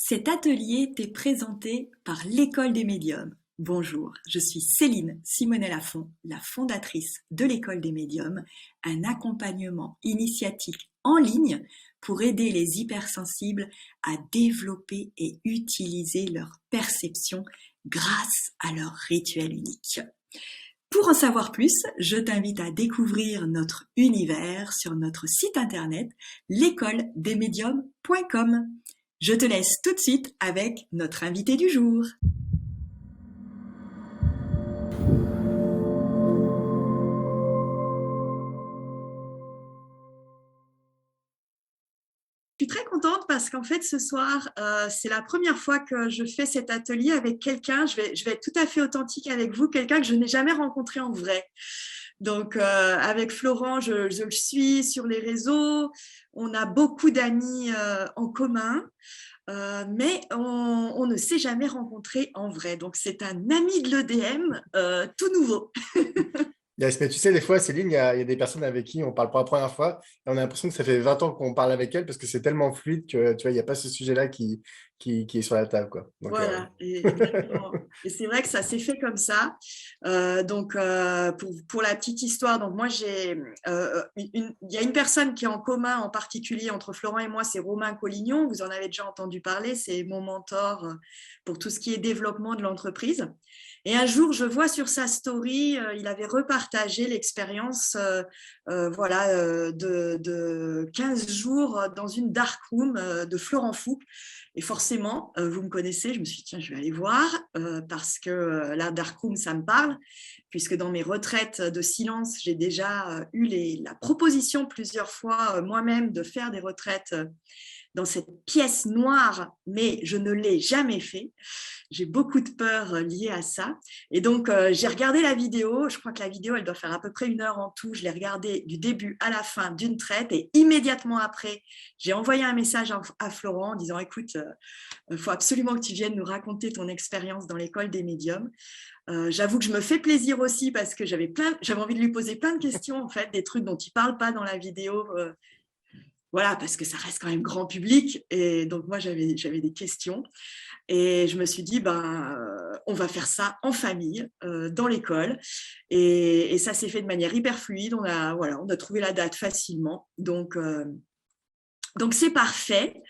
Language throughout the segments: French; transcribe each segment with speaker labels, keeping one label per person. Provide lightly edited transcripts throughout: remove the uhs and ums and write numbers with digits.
Speaker 1: Cet atelier t'est présenté par l'École des médiums. Bonjour, je suis Céline Simonet-Lafont, la fondatrice de l'École des médiums, un accompagnement initiatique en ligne pour aider les hypersensibles à développer et utiliser leur perception grâce à leur rituel unique. Pour en savoir plus, je t'invite à découvrir notre univers sur notre site internet l'écoledesmédiums.com. Je te laisse tout de suite avec notre invité du jour. Je suis très contente parce qu'en fait ce soir, c'est la première fois que je fais cet atelier avec quelqu'un, je vais être tout à fait authentique avec vous, quelqu'un que je n'ai jamais rencontré en vrai. Donc avec Florent, je le suis sur les réseaux, on a beaucoup d'amis en commun. Mais on ne s'est jamais rencontré en vrai. Donc, c'est un ami de l'EDM tout nouveau.
Speaker 2: Yes, mais tu sais, des fois, Céline, il y a des personnes avec qui on parle pour la première fois et on a l'impression que ça fait 20 ans qu'on parle avec elles parce que c'est tellement fluide que, tu vois, il n'y a pas ce sujet-là qui est sur la table, quoi. Donc,
Speaker 1: Voilà, exactement. Et c'est vrai que ça s'est fait comme ça. Donc, pour la petite histoire, donc moi, il y a une personne qui est en commun en particulier entre Florent et moi, c'est Romain Collignon. Vous en avez déjà entendu parler, c'est mon mentor pour tout ce qui est développement de l'entreprise. Et un jour, je vois sur sa story, il avait repartagé l'expérience voilà, de 15 jours dans une dark room de Florent Fouque. Et forcément, vous me connaissez, je me suis dit, tiens, je vais aller voir parce que la dark room, ça me parle, puisque dans mes retraites de silence, j'ai déjà eu la proposition plusieurs fois moi-même de faire des retraites dans cette pièce noire, mais je ne l'ai jamais fait. J'ai beaucoup de peur liée à ça. Et donc, j'ai regardé la vidéo. Je crois que la vidéo, elle doit faire à peu près 1 heure en tout. Je l'ai regardée du début à la fin d'une traite. Et immédiatement après, j'ai envoyé un message à Florent en disant, écoute, il faut absolument que tu viennes nous raconter ton expérience dans l'école des médiums. J'avoue que je me fais plaisir aussi parce que j'avais envie de lui poser plein de questions, en fait, des trucs dont il ne parle pas dans la vidéo. Voilà, parce que ça reste quand même grand public. Et donc, moi, j'avais des questions. Et je me suis dit, on va faire ça en famille, dans l'école. Et ça s'est fait de manière hyper fluide. On a trouvé la date facilement. Donc c'est parfait.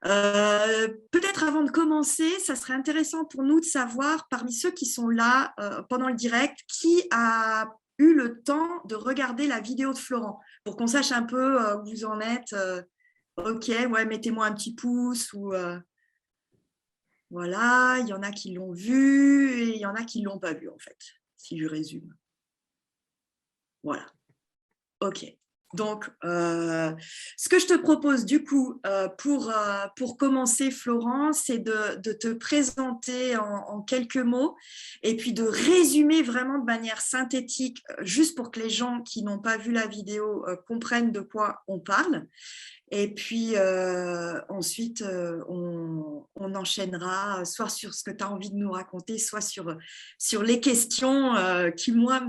Speaker 1: Peut-être avant de commencer, ça serait intéressant pour nous de savoir, parmi ceux qui sont là pendant le direct, qui a eu le temps de regarder la vidéo de Florent, pour qu'on sache un peu où vous en êtes. Ok, ouais, mettez-moi un petit pouce ou voilà, il y en a qui l'ont vu et il y en a qui ne l'ont pas vu en fait, si je résume. Voilà, ok. Donc, ce que je te propose du coup pour commencer, Florent, c'est de te présenter en quelques mots et puis de résumer vraiment de manière synthétique, juste pour que les gens qui n'ont pas vu la vidéo comprennent de quoi on parle. Et puis ensuite, on enchaînera soit sur ce que tu as envie de nous raconter, soit sur les questions qui, moi,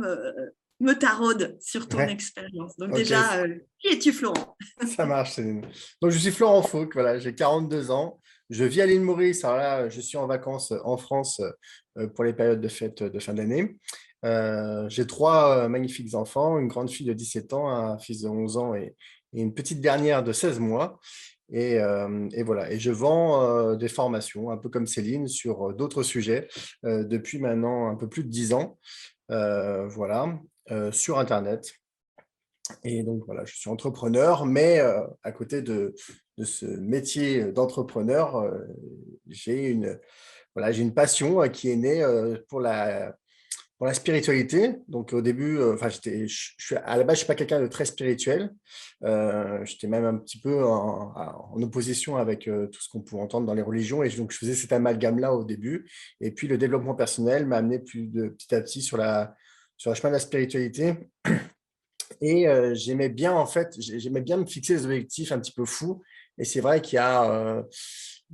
Speaker 1: me taraudent sur ton
Speaker 2: ouais,
Speaker 1: expérience. Donc
Speaker 2: ok,
Speaker 1: déjà, qui es-tu, Florent?
Speaker 2: ça marche, Céline. Donc, je suis Florent Fauque, voilà, j'ai 42 ans. Je vis à l'île Maurice. Alors là, je suis en vacances en France pour les périodes de fête de fin d'année. J'ai trois magnifiques enfants, une grande fille de 17 ans, un fils de 11 ans et une petite dernière de 16 mois. Et voilà. Et je vends des formations, un peu comme Céline, sur d'autres sujets depuis maintenant un peu plus de 10 ans. Voilà, sur Internet. Et donc voilà, je suis entrepreneur, mais à côté de ce métier d'entrepreneur, voilà, j'ai une passion qui est née pour la spiritualité. Donc au début, enfin, à la base, je suis pas quelqu'un de très spirituel. J'étais même un petit peu en opposition avec tout ce qu'on pouvait entendre dans les religions. Et donc, je faisais cet amalgame-là au début. Et puis, le développement personnel m'a amené petit à petit sur le chemin de la spiritualité. Et j'aimais bien, en fait, j'aimais bien me fixer des objectifs un petit peu fous. Et c'est vrai il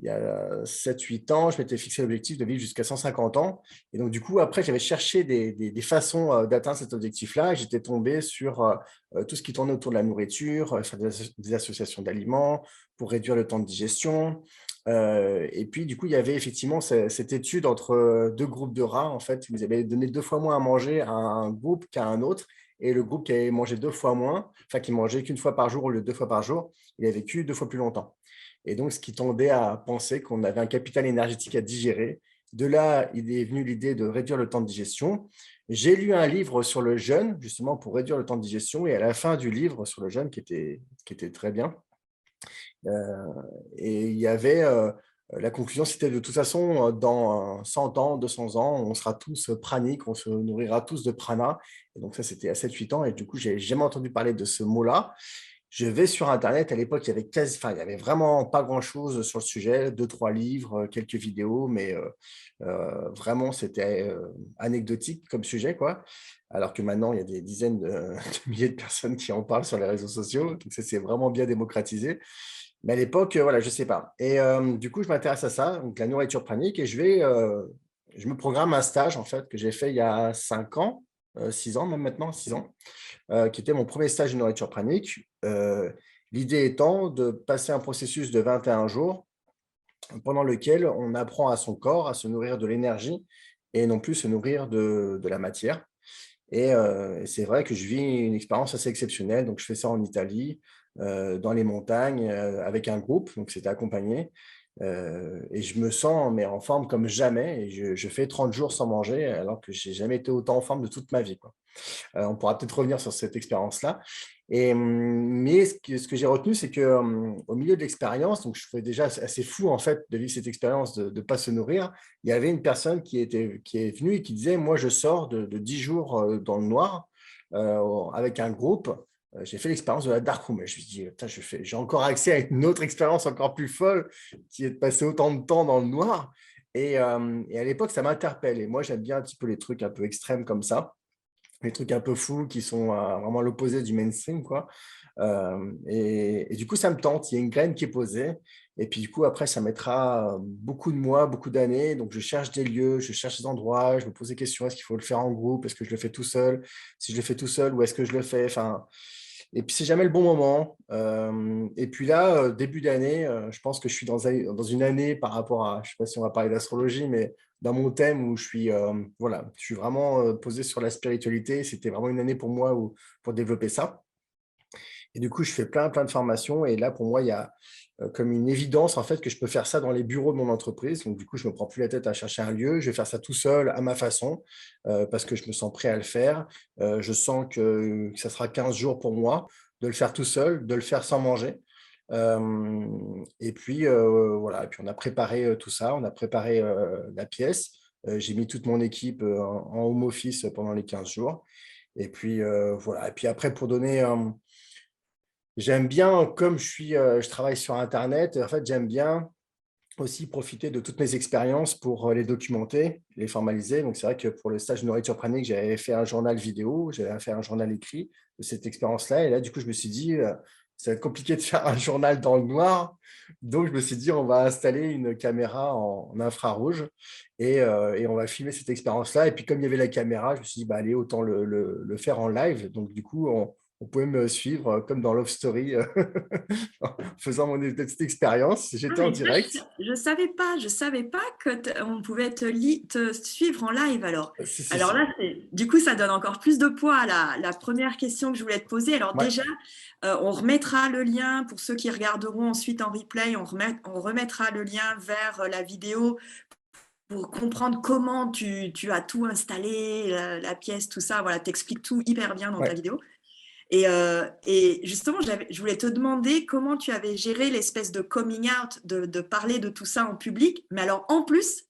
Speaker 2: y a 7-8 ans, je m'étais fixé l'objectif de vivre jusqu'à 150 ans. Et donc, du coup, après, j'avais cherché des façons d'atteindre cet objectif-là. Et j'étais tombé sur tout ce qui tournait autour de la nourriture, faire des associations d'aliments pour réduire le temps de digestion, Et puis, du coup, il y avait effectivement cette étude entre deux groupes de rats. En fait, ils avaient donné 2 fois moins à manger à un groupe qu'à un autre. Et le groupe qui avait mangé 2 fois moins, enfin, qui mangeait qu'une fois par jour au lieu de 2 fois par jour, il a vécu 2 fois plus longtemps. Et donc, ce qui tendait à penser qu'on avait un capital énergétique à digérer. De là, il est venu l'idée de réduire le temps de digestion. J'ai lu un livre sur le jeûne, justement, pour réduire le temps de digestion. Et à la fin du livre sur le jeûne, qui était très bien, euh, et il y avait la conclusion, c'était de toute façon, dans 100 ans, 200 ans, on sera tous praniques, on se nourrira tous de prana. Et donc ça, c'était à 7-8 ans. Et du coup, j'ai jamais entendu parler de ce mot-là. Je vais sur Internet. À l'époque, il y avait vraiment pas grand-chose sur le sujet, 2, 3 livres, quelques vidéos, mais vraiment, c'était anecdotique comme sujet, quoi. Alors que maintenant, il y a des dizaines de, de milliers de personnes qui en parlent sur les réseaux sociaux. Donc, ça, c'est vraiment bien démocratisé. Mais à l'époque, voilà, je ne sais pas. Et du coup, je m'intéresse à ça, donc la nourriture pranique, et je me programme un stage, en fait, que j'ai fait il y a 5 ans, 6 ans même maintenant, 6 ans, qui était mon premier stage de nourriture pranique. L'idée étant de passer un processus de 21 jours pendant lequel on apprend à son corps à se nourrir de l'énergie et non plus se nourrir de la matière. Et c'est vrai que je vis une expérience assez exceptionnelle. Donc, je fais ça en Italie, dans les montagnes, avec un groupe. Donc, c'était accompagné. Et je me sens mais en forme comme jamais. Et je fais 30 jours sans manger, alors que j'ai jamais été autant en forme de toute ma vie, quoi. On pourra peut-être revenir sur cette expérience-là. Mais ce que j'ai retenu, c'est qu'au milieu de l'expérience, donc je trouvais déjà assez fou en fait de vivre cette expérience de ne pas se nourrir. Il y avait une personne qui est venue et qui disait, moi je sors de 10 jours dans le noir avec un groupe. J'ai fait l'expérience de la dark room. Et je me suis dit, putain, j'ai encore accès à une autre expérience encore plus folle, qui est de passer autant de temps dans le noir. Et à l'époque, ça m'interpelle. Et moi, j'aime bien un petit peu les trucs un peu extrêmes comme ça, les trucs un peu fous qui sont vraiment l'opposé du mainstream, quoi. Et du coup, ça me tente. Il y a une graine qui est posée. Et puis, du coup, après, ça mettra beaucoup de mois, beaucoup d'années. Donc, je cherche des lieux, je cherche des endroits, je me pose des questions. Est-ce qu'il faut le faire en groupe? Est-ce que je le fais tout seul? Si je le fais tout seul, où est-ce que je le fais? Enfin, et puis, c'est jamais le bon moment. Et puis là, début d'année, je pense que je suis dans une année par rapport à, je ne sais pas si on va parler d'astrologie, mais dans mon thème où voilà, je suis vraiment posé sur la spiritualité. C'était vraiment une année pour moi pour développer ça. Et du coup, je fais plein de formations. Et là, pour moi, il y a comme une évidence, en fait, que je peux faire ça dans les bureaux de mon entreprise. Donc, du coup, je ne me prends plus la tête à chercher un lieu. Je vais faire ça tout seul, à ma façon, parce que je me sens prêt à le faire. Je sens que ça sera 15 jours pour moi de le faire tout seul, de le faire sans manger. Et puis, voilà. Et puis, on a préparé tout ça. On a préparé la pièce. J'ai mis toute mon équipe en home office pendant les 15 jours. Et puis, voilà. Et puis après, pour donner... j'aime bien, comme je travaille sur Internet, en fait, j'aime bien aussi profiter de toutes mes expériences pour les documenter, les formaliser. Donc, c'est vrai que pour le stage de nourriture pranique, j'avais fait un journal vidéo, j'avais fait un journal écrit de cette expérience-là. Et là, du coup, je me suis dit, ça va être compliqué de faire un journal dans le noir. Donc, je me suis dit, on va installer une caméra en infrarouge et on va filmer cette expérience-là. Et puis, comme il y avait la caméra, je me suis dit, bah, allez, autant le faire en live. Donc, du coup, on pouvait me suivre comme dans Love Story, en faisant cette expérience.
Speaker 1: Ah,
Speaker 2: J'étais en
Speaker 1: mais ça,
Speaker 2: direct.
Speaker 1: je savais pas que on pouvait te suivre en live alors.
Speaker 2: Si, si,
Speaker 1: Alors
Speaker 2: si.
Speaker 1: là, du coup, ça donne encore plus de poids à la première question que je voulais te poser. Alors
Speaker 2: Ouais.
Speaker 1: déjà, on remettra le lien pour ceux qui regarderont ensuite en replay, on remettra le lien vers la vidéo pour comprendre comment tu as tout installé, la pièce, tout ça. Voilà, t'expliques tout hyper bien dans ta
Speaker 2: Ouais.
Speaker 1: vidéo. Et justement, je voulais te demander comment tu avais géré l'espèce de coming out, de parler de tout ça en public. Mais alors, en plus,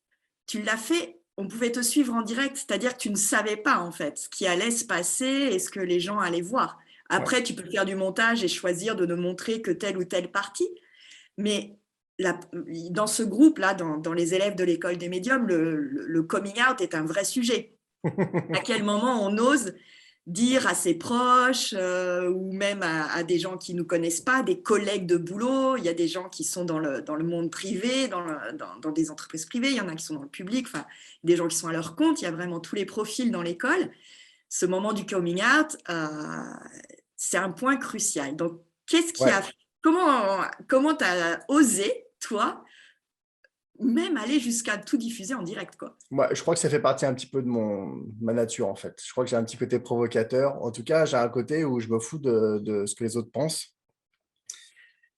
Speaker 1: tu l'as fait, on pouvait te suivre en direct, c'est-à-dire que tu ne savais pas, en fait, ce qui allait se passer et ce que les gens allaient voir.
Speaker 2: Ouais.
Speaker 1: Après, tu peux faire du montage et choisir de ne montrer que telle ou telle partie. Mais la, dans ce groupe-là, dans les élèves de l'école des médiums, le coming out est un vrai sujet. À quel moment on ose dire à ses proches ou même à des gens qui ne nous connaissent pas, des collègues de boulot. Il y a des gens qui sont dans le monde privé, dans des entreprises privées, il y en a qui sont dans le public, enfin, des gens qui sont à leur compte. Il y a vraiment tous les profils dans l'école. Ce moment du coming out, c'est un point crucial. Donc, qu'est-ce qui
Speaker 2: Ouais.
Speaker 1: a... Comment tu as osé, toi, même aller jusqu'à tout diffuser en direct, quoi.
Speaker 2: Moi, je crois que ça fait partie un petit peu de ma nature, en fait. Je crois que j'ai un petit côté provocateur. En tout cas, j'ai un côté où je me fous de ce que les autres pensent.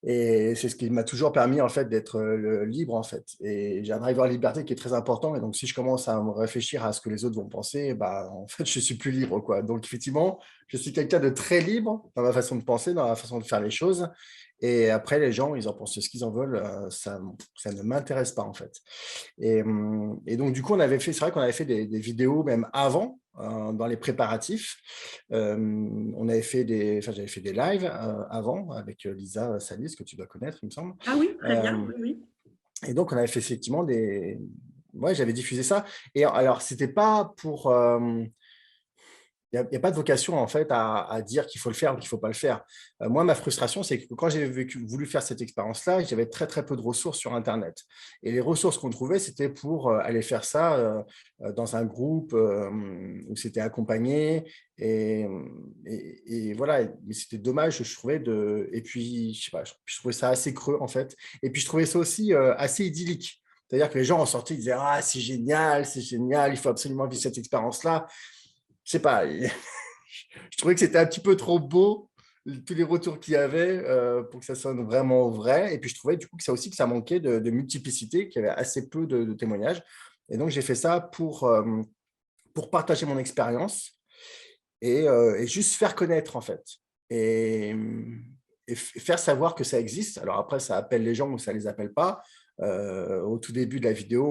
Speaker 2: Et c'est ce qui m'a toujours permis, en fait, d'être libre, en fait. Et j'ai un driver liberté qui est très important. Et donc, si je commence à me réfléchir à ce que les autres vont penser, bah, en fait, je suis plus libre, quoi. Donc, effectivement, je suis quelqu'un de très libre dans ma façon de penser, dans la façon de faire les choses. Et après, les gens, ils en pensent ce qu'ils en veulent. Ça ne m'intéresse pas, en fait. Et donc, du coup, c'est vrai qu'on avait fait des vidéos même avant, dans les préparatifs. J'avais fait des lives avant avec Lisa Salis, que tu dois connaître, il me semble.
Speaker 1: Ah oui, très bien,
Speaker 2: Euh,
Speaker 1: oui, oui.
Speaker 2: et donc, on avait fait effectivement Ouais, j'avais diffusé ça. Et alors, c'était pas pour. Il n'y a pas de vocation en fait à dire qu'il faut le faire ou qu'il ne faut pas le faire. Moi, ma frustration, c'est que quand j'ai voulu faire cette expérience-là, j'avais très très peu de ressources sur Internet. Et les ressources qu'on trouvait, c'était pour aller faire ça dans un groupe où c'était accompagné. Et voilà, mais c'était dommage, je trouvais. Et puis, je sais pas, je trouvais ça assez creux en fait. Et puis, je trouvais ça aussi assez idyllique. C'est-à-dire que les gens en sortaient, ils disaient ah, c'est génial, il faut absolument vivre cette expérience-là. Je sais pas, je trouvais que c'était un petit peu trop beau, tous les retours qu'il y avait pour que ça sonne vraiment vrai. Et puis, je trouvais du coup que ça manquait de multiplicité, qu'il y avait assez peu de témoignages. Et donc, j'ai fait ça pour partager mon expérience et juste faire connaître, en fait. Et, et faire savoir que ça existe. Alors après, ça appelle les gens ou ça ne les appelle pas. Au tout début de la vidéo,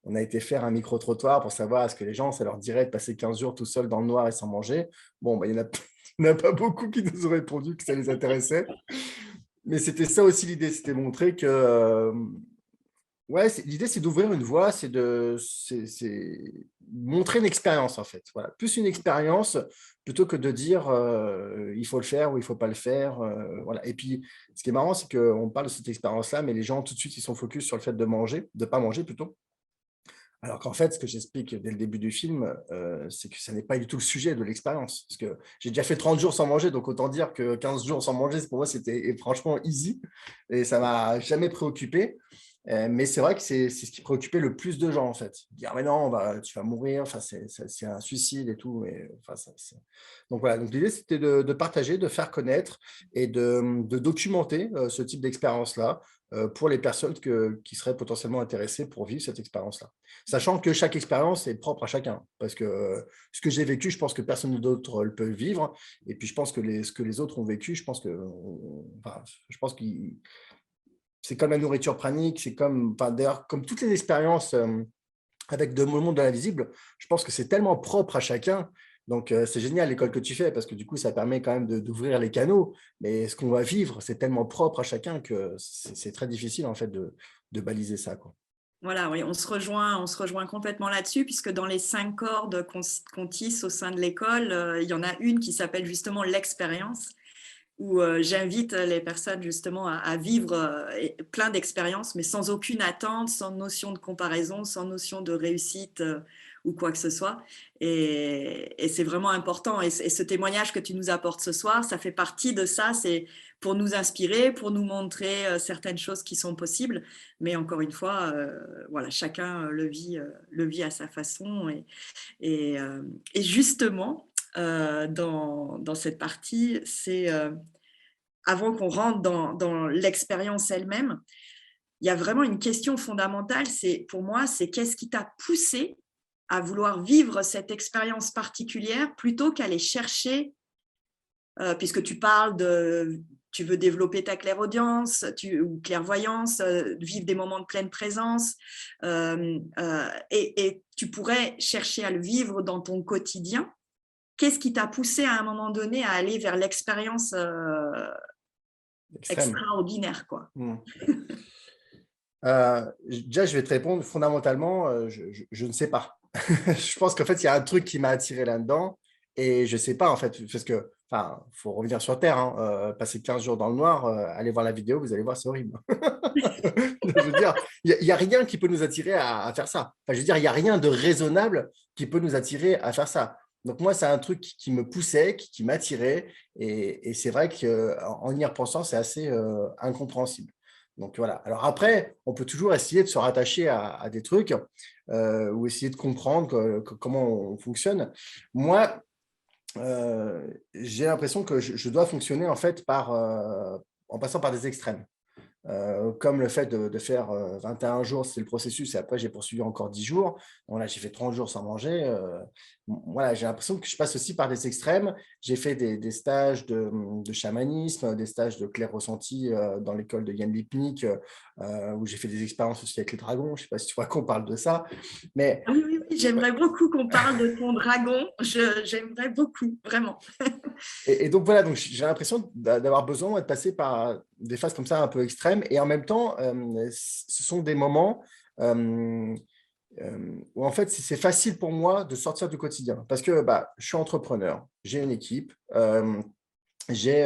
Speaker 2: on a été faire un micro-trottoir pour savoir est-ce que les gens, ça leur dirait de passer 15 jours tout seuls dans le noir et sans manger. Bon, bah, il n'y en a pas beaucoup qui nous ont répondu que ça les intéressait. Mais c'était ça aussi l'idée, c'était montrer que ouais, l'idée, c'est d'ouvrir une voie, c'est montrer une expérience, en fait. Voilà. Plus une expérience plutôt que de dire il faut le faire ou il ne faut pas le faire. Voilà. Et puis, ce qui est marrant, c'est qu'on parle de cette expérience-là, mais les gens, tout de suite, ils sont focus sur le fait de manger, de ne pas manger plutôt. Alors qu'en fait, ce que j'explique dès le début du film, c'est que ce n'est pas du tout le sujet de l'expérience. Parce que j'ai déjà fait 30 jours sans manger, donc autant dire que 15 jours sans manger, pour moi, c'était franchement easy. Et ça ne m'a jamais préoccupé. Mais c'est vrai que c'est ce qui préoccupait le plus de gens, en fait. Dire, mais non, tu vas mourir, enfin, c'est un suicide et tout. Mais, enfin, donc voilà, donc l'idée, c'était de partager, de faire connaître et de documenter ce type d'expérience-là pour les personnes qui seraient potentiellement intéressées pour vivre cette expérience-là. Sachant que chaque expérience est propre à chacun. Parce que ce que j'ai vécu, je pense que personne d'autre le peut vivre. Et puis, je pense que ce que les autres ont vécu, je pense qu'ils c'est comme la nourriture pranique, c'est comme, enfin, d'ailleurs, comme toutes les expériences avec le monde de l'invisible, je pense que c'est tellement propre à chacun. Donc, c'est génial l'école que tu fais parce que du coup, ça permet quand même d'ouvrir les canaux. Mais ce qu'on va vivre, c'est tellement propre à chacun que c'est très difficile en fait de baliser ça, quoi.
Speaker 1: Voilà, oui, on se rejoint complètement là-dessus, puisque dans les 5 cordes qu'on tisse au sein de l'école, il y en a une qui s'appelle justement l'expérience, où j'invite les personnes justement à vivre plein d'expériences, mais sans aucune attente, sans notion de comparaison, sans notion de réussite ou quoi que ce soit. Et c'est vraiment important. Et ce témoignage que tu nous apportes ce soir, ça fait partie de ça. C'est pour nous inspirer, pour nous montrer certaines choses qui sont possibles. Mais encore une fois, voilà, chacun le vit à sa façon. Et justement, dans cette partie, c'est avant qu'on rentre dans l'expérience elle-même, il y a vraiment une question fondamentale. Pour moi, c'est qu'est-ce qui t'a poussé à vouloir vivre cette expérience particulière plutôt qu'aller chercher, puisque tu parles tu veux développer ta clairaudience ou clairvoyance, vivre des moments de pleine présence, et tu pourrais chercher à le vivre dans ton quotidien. Qu'est-ce qui t'a poussé à un moment donné à aller vers l'expérience
Speaker 2: Extrême.
Speaker 1: extraordinaire, quoi?
Speaker 2: Déjà, je vais te répondre fondamentalement, je ne sais pas. Je pense qu'en fait, il y a un truc qui m'a attiré là-dedans et je ne sais pas en fait, parce que, enfin, il faut revenir sur Terre, hein, passer 15 jours dans le noir, allez voir la vidéo, vous allez voir, c'est horrible. Je veux dire, il n'y a rien qui peut nous attirer à faire ça. Enfin, je veux dire, il n'y a rien de raisonnable qui peut nous attirer à faire ça. Donc moi, c'est un truc qui me poussait, qui m'attirait et c'est vrai qu'en y repensant, c'est assez incompréhensible. Donc voilà. Alors après, on peut toujours essayer de se rattacher à des trucs ou essayer de comprendre comment on fonctionne. Moi, j'ai l'impression que je dois fonctionner en fait en passant par des extrêmes. Comme le fait de faire 21 jours, c'est le processus, et après j'ai poursuivi encore 10 jours. Bon, là, j'ai fait 30 jours sans manger. Voilà, j'ai l'impression que je passe aussi par des extrêmes. J'ai fait des stages de chamanisme, des stages de clair ressenti dans l'école de Yann Lipnik, où j'ai fait des expériences aussi avec les dragons. Je ne sais pas si tu vois qu'on parle de ça. Mais
Speaker 1: Oui, oui, oui, j'aimerais beaucoup qu'on parle de ton dragon. J'aimerais beaucoup, vraiment.
Speaker 2: Et donc voilà, donc j'ai l'impression d'avoir besoin de passer par des phases comme ça un peu extrêmes. Et en même temps, ce sont des moments où en fait, c'est facile pour moi de sortir du quotidien. Parce que je suis entrepreneur, j'ai une équipe, j'ai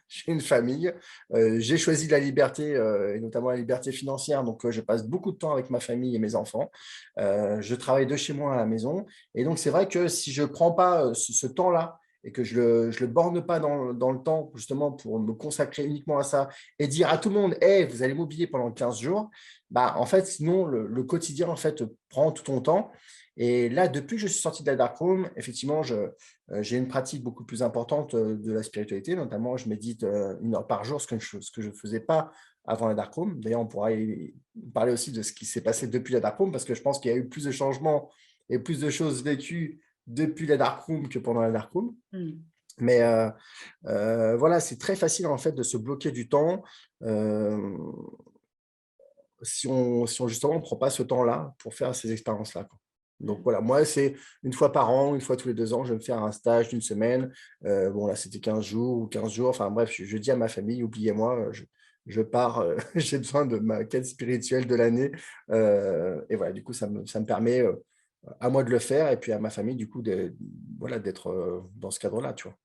Speaker 2: j'ai une famille, j'ai choisi la liberté, et notamment la liberté financière. Donc, je passe beaucoup de temps avec ma famille et mes enfants. Je travaille de chez moi à la maison. Et donc, c'est vrai que si je ne prends pas ce temps-là et que je le borne pas dans le temps, justement, pour me consacrer uniquement à ça et dire à tout le monde, hey, vous allez m'oublier pendant 15 jours, en fait, sinon, le quotidien, en fait, prend tout ton temps. Et là, depuis que je suis sorti de la darkroom, effectivement, j'ai une pratique beaucoup plus importante de la spiritualité. Notamment, je médite 1 heure par jour, ce que je ne faisais pas avant la darkroom. D'ailleurs, on pourra parler aussi de ce qui s'est passé depuis la darkroom, parce que je pense qu'il y a eu plus de changements et plus de choses vécues depuis la darkroom que pendant la darkroom. Mais voilà, c'est très facile en fait de se bloquer du temps si on justement ne prend pas ce temps-là pour faire ces expériences-là, quoi. Donc voilà, moi, c'est 1 fois par an, 1 fois tous les 2 ans, je vais me faire un stage d'1 semaine. Bon, là, c'était 15 jours ou 15 jours. Enfin bref, je dis à ma famille, oubliez-moi, je pars, j'ai besoin de ma quête spirituelle de l'année. Et voilà, du coup, ça me permet à moi de le faire et puis à ma famille, du coup, voilà, d'être dans ce cadre-là, tu vois.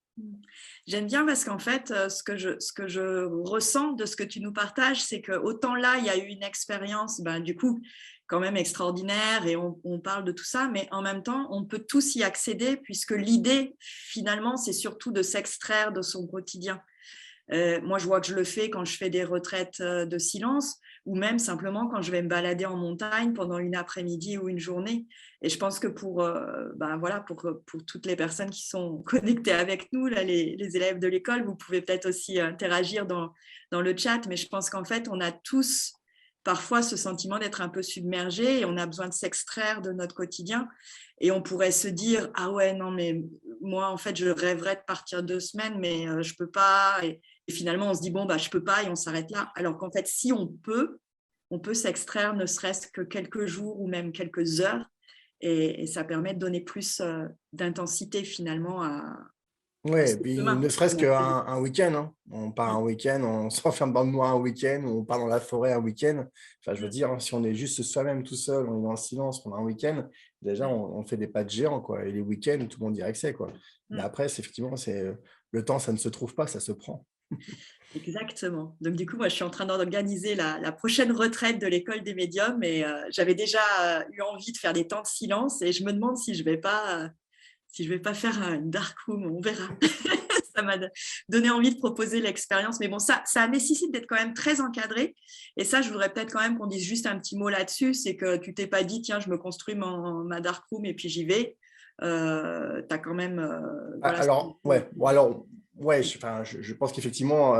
Speaker 1: J'aime bien parce qu'en fait, ce que je ressens de ce que tu nous partages, c'est que autant là, il y a eu une expérience, du coup, quand même extraordinaire et on parle de tout ça, mais en même temps, on peut tous y accéder puisque l'idée, finalement, c'est surtout de s'extraire de son quotidien. Moi, je vois que je le fais quand je fais des retraites de silence ou même simplement quand je vais me balader en montagne pendant une après-midi ou une journée. Et je pense que voilà, pour toutes les personnes qui sont connectées avec nous, là, les élèves de l'école, vous pouvez peut-être aussi interagir dans le chat, mais je pense qu'en fait, on a tous parfois ce sentiment d'être un peu submergé et on a besoin de s'extraire de notre quotidien. Et on pourrait se dire, ah ouais, non, mais moi, en fait, je rêverais de partir 2 semaines, mais je peux pas. Et finalement, on se dit, bon, je peux pas et on s'arrête là. Alors qu'en fait, si on peut s'extraire ne serait-ce que quelques jours ou même quelques heures. Et ça permet de donner plus d'intensité finalement
Speaker 2: Oui,
Speaker 1: à
Speaker 2: et
Speaker 1: ce
Speaker 2: puis
Speaker 1: chemin
Speaker 2: ne serait-ce
Speaker 1: qu'on a prévu.
Speaker 2: qu'un week-end, hein. On part un week-end, on s'enferme dans le noir un week-end, ou on part dans la forêt un week-end. Enfin, je veux dire, hein, si on est juste soi-même tout seul, on est dans le silence pendant un week-end, déjà, on fait des pas de géant, quoi. Et les week-ends, tout le monde dirait que c'est, quoi. Mais après, effectivement, le temps, ça ne se trouve pas, ça se prend.
Speaker 1: Exactement. Donc, du coup, moi, je suis en train d'organiser la prochaine retraite de l'école des médiums et j'avais déjà eu envie de faire des temps de silence et je me demande si je vais pas faire une dark room, on verra. Ça m'a donné envie de proposer l'expérience. Mais bon, ça nécessite d'être quand même très encadré. Et ça, je voudrais peut-être quand même qu'on dise juste un petit mot là-dessus. C'est que tu t'es pas dit, tiens, je me construis ma dark room et puis j'y vais. Tu as quand même… voilà.
Speaker 2: Alors, ouais, bon, alors, ouais, enfin, je pense qu'effectivement,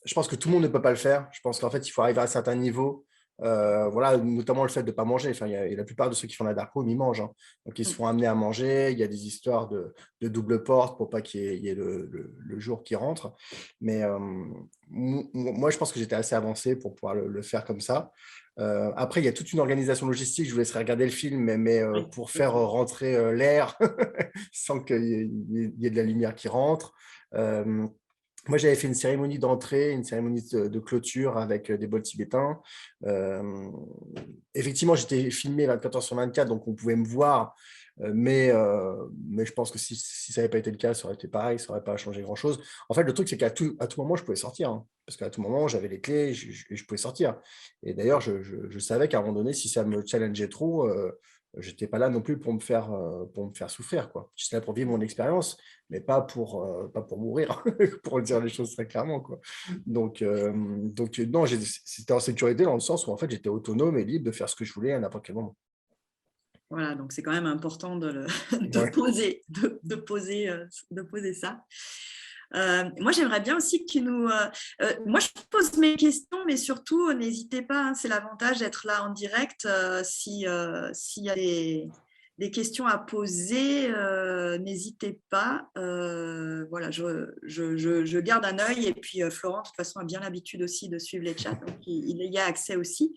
Speaker 2: je pense que tout le monde ne peut pas le faire. Je pense qu'en fait, il faut arriver à un certain niveau. Voilà, notamment le fait de ne pas manger. Enfin, la plupart de ceux qui font la dark room, ils mangent, hein. Donc, ils se font amener à manger. Il y a des histoires de double porte pour pas qu'il y ait le jour qui rentre. Mais moi, je pense que j'étais assez avancé pour pouvoir le faire comme ça. Après, il y a toute une organisation logistique. Je vous laisserai regarder le film, mais
Speaker 1: Oui,
Speaker 2: pour faire
Speaker 1: ok.
Speaker 2: rentrer l'air sans qu'il y ait de la lumière qui rentre. Moi, j'avais fait une cérémonie d'entrée, une cérémonie de clôture avec des bols tibétains. Effectivement, j'étais filmé 24 heures sur 24, donc on pouvait me voir. Mais je pense que si ça n'avait pas été le cas, ça aurait été pareil, ça n'aurait pas changé grand-chose. En fait, le truc, c'est qu'à tout moment, je pouvais sortir, hein, parce qu'à tout moment, j'avais les clés et je pouvais sortir. Et d'ailleurs, je savais qu'à un moment donné, si ça me challengeait trop, je n'étais pas là non plus pour me faire souffrir, quoi. J'étais là pour vivre mon expérience, mais pas pour mourir, pour dire les choses très clairement, quoi. Donc non, c'était en sécurité dans le sens où en fait, j'étais autonome et libre de faire ce que je voulais à n'importe quel moment.
Speaker 1: Voilà, donc c'est quand même important de
Speaker 2: Ouais.
Speaker 1: poser ça. Moi, j'aimerais bien aussi que tu nous… moi, je pose mes questions, mais surtout, n'hésitez pas, hein, c'est l'avantage d'être là en direct. S'il y a des questions à poser, n'hésitez pas. Voilà, je garde un œil. Et puis, Florent, de toute façon, a bien l'habitude aussi de suivre les chats, donc il y a accès aussi.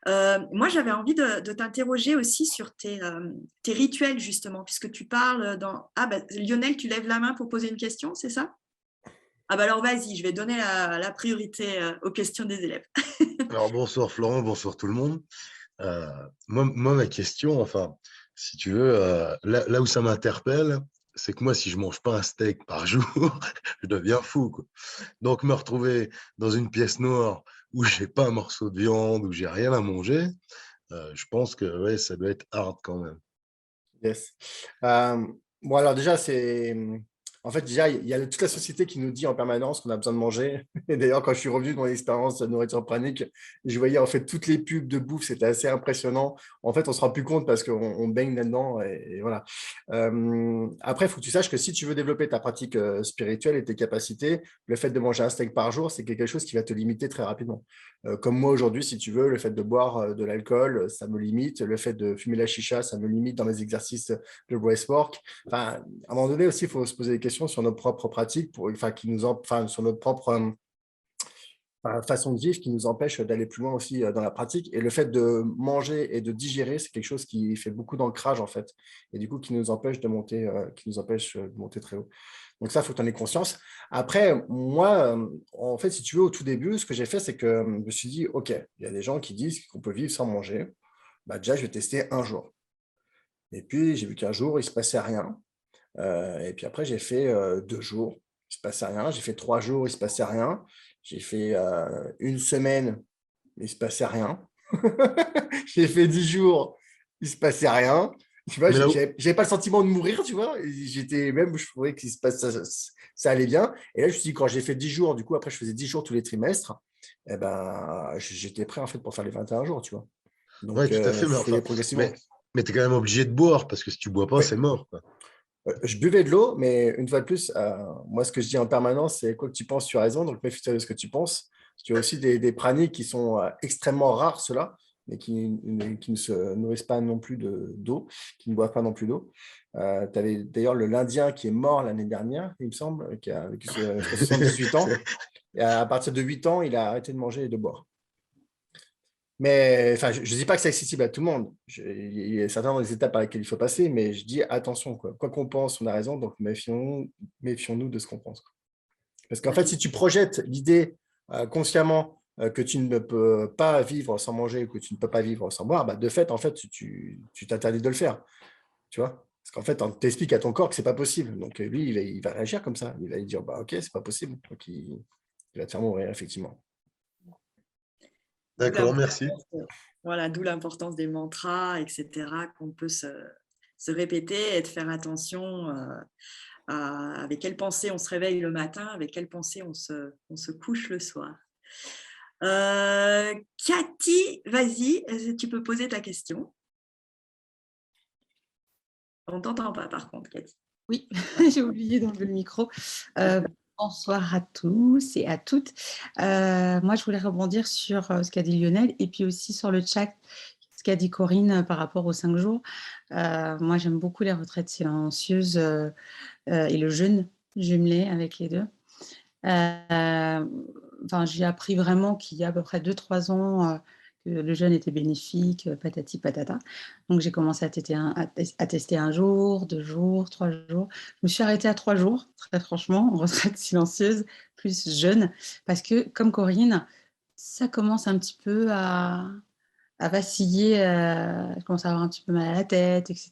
Speaker 1: Moi, j'avais envie de t'interroger aussi sur tes rituels, justement, puisque tu parles dans… Ah, bah, Lionel, tu lèves la main pour poser une question, c'est ça? Ah, bah alors vas-y, je vais donner la priorité aux questions des élèves.
Speaker 3: Alors, bonsoir Florent, bonsoir tout le monde. Moi, ma question, enfin, si tu veux, là où ça m'interpelle, c'est que moi, si je mange pas un steak par jour, je deviens fou, quoi. Donc, me retrouver dans une pièce noire où j'ai pas un morceau de viande, où j'ai rien à manger, je pense que ouais, ça doit être hard quand même.
Speaker 2: Yes. Bon, alors déjà, en fait, déjà, il y a toute la société qui nous dit en permanence qu'on a besoin de manger. Et d'ailleurs, quand je suis revenu de mon expérience de nourriture pranique, je voyais en fait toutes les pubs de bouffe, c'était assez impressionnant. En fait, on se rend plus compte parce qu'on baigne là-dedans. Et voilà. Après, il faut que tu saches que si tu veux développer ta pratique spirituelle et tes capacités, le fait de manger un steak par jour, c'est quelque chose qui va te limiter très rapidement. Comme moi aujourd'hui, si tu veux, le fait de boire de l'alcool, ça me limite. Le fait de fumer la chicha, ça me limite dans mes exercices de breathwork. Enfin, à un moment donné aussi, il faut se poser des questions sur nos propres pratiques, sur notre propre façon de vivre qui nous empêche d'aller plus loin aussi dans la pratique. Et le fait de manger et de digérer, c'est quelque chose qui fait beaucoup d'ancrage en fait, et du coup qui nous empêche de monter, très haut. Donc ça, il faut que tu en aies conscience. Après, moi, en fait, si tu veux, au tout début, ce que j'ai fait, c'est que je me suis dit, OK, il y a des gens qui disent qu'on peut vivre sans manger. Bah, déjà, je vais tester un jour. Et puis, j'ai vu qu'un jour, il ne se passait rien. Et puis après, j'ai fait 2 jours, il ne se passait rien. J'ai fait 3 jours, il ne se passait rien. J'ai fait une semaine, il ne se passait rien. J'ai fait 10 jours, il ne se passait rien. Tu vois,
Speaker 3: Mais là où,
Speaker 2: j'avais pas le sentiment de mourir, tu vois. J'étais même, je trouvais que ça allait bien. Et là, je me suis dit, quand j'ai fait 10 jours, du coup, après, je faisais 10 jours tous les trimestres, eh ben, j'étais prêt en fait pour faire les 21 jours, tu vois.
Speaker 3: ouais,
Speaker 2: Donc,
Speaker 3: tout à fait, mais
Speaker 2: faut y aller
Speaker 3: enfin,
Speaker 2: progressivement.
Speaker 3: mais t'es quand même obligé de boire parce que si tu bois pas,
Speaker 2: Oui.
Speaker 3: c'est mort, quoi.
Speaker 2: Je buvais de l'eau, mais une fois de plus, moi, ce que je dis en permanence, c'est quoi que tu penses, tu as raison. Donc, méfie-toi de ce que tu penses. Tu as aussi des praniques qui sont extrêmement rares, ceux-là, mais qui ne se nourrissent pas non plus d'eau, qui ne boivent pas non plus d'eau. Tu avais d'ailleurs l'Indien qui est mort l'année dernière, il me semble, qui a vécu jusqu'à 78 ans. Et à partir de 8 ans, il a arrêté de manger et de boire. Mais enfin, je ne dis pas que c'est accessible à tout le monde. Il y a certaines étapes par lesquelles il faut passer, mais je dis attention, quoi. Quoi qu'on pense, on a raison, donc méfions-nous de ce qu'on pense, quoi. Parce qu'en fait, si tu projettes l'idée consciemment que tu ne peux pas vivre sans manger, que tu ne peux pas vivre sans boire, bah, de fait, en fait, tu t'interdis de le faire. Tu vois? Parce qu'en fait, on t'explique à ton corps que ce n'est pas possible. Donc, lui, il va réagir comme ça. Il va lui dire, bah, OK, c'est pas possible. Donc, il va te faire mourir, effectivement.
Speaker 1: D'où
Speaker 3: D'accord, merci.
Speaker 1: voilà, d'où l'importance des mantras, etc., qu'on peut se répéter et de faire attention avec quelle pensée on se réveille le matin, avec quelle pensée on se couche le soir. Cathy, vas-y, tu peux poser ta question. On ne t'entend pas, par contre, Cathy.
Speaker 4: Oui, j'ai oublié d'enlever le micro. Bonsoir à tous et à toutes. Moi, je voulais rebondir sur ce qu'a dit Lionel et puis aussi sur le chat, ce qu'a dit Corinne par rapport aux 5 jours. Moi, j'aime beaucoup les retraites silencieuses et le jeûne jumelé avec les deux. J'ai appris vraiment qu'il y a à peu près 2-3 ans que le jeûne était bénéfique, patati patata. Donc, j'ai commencé à tester un jour, 2 jours, 3 jours. Je me suis arrêtée à 3 jours, très franchement, en retraite silencieuse, plus jeûne, parce que, comme Corinne, ça commence un petit peu à vaciller, je commence à avoir un petit peu mal à la tête, etc.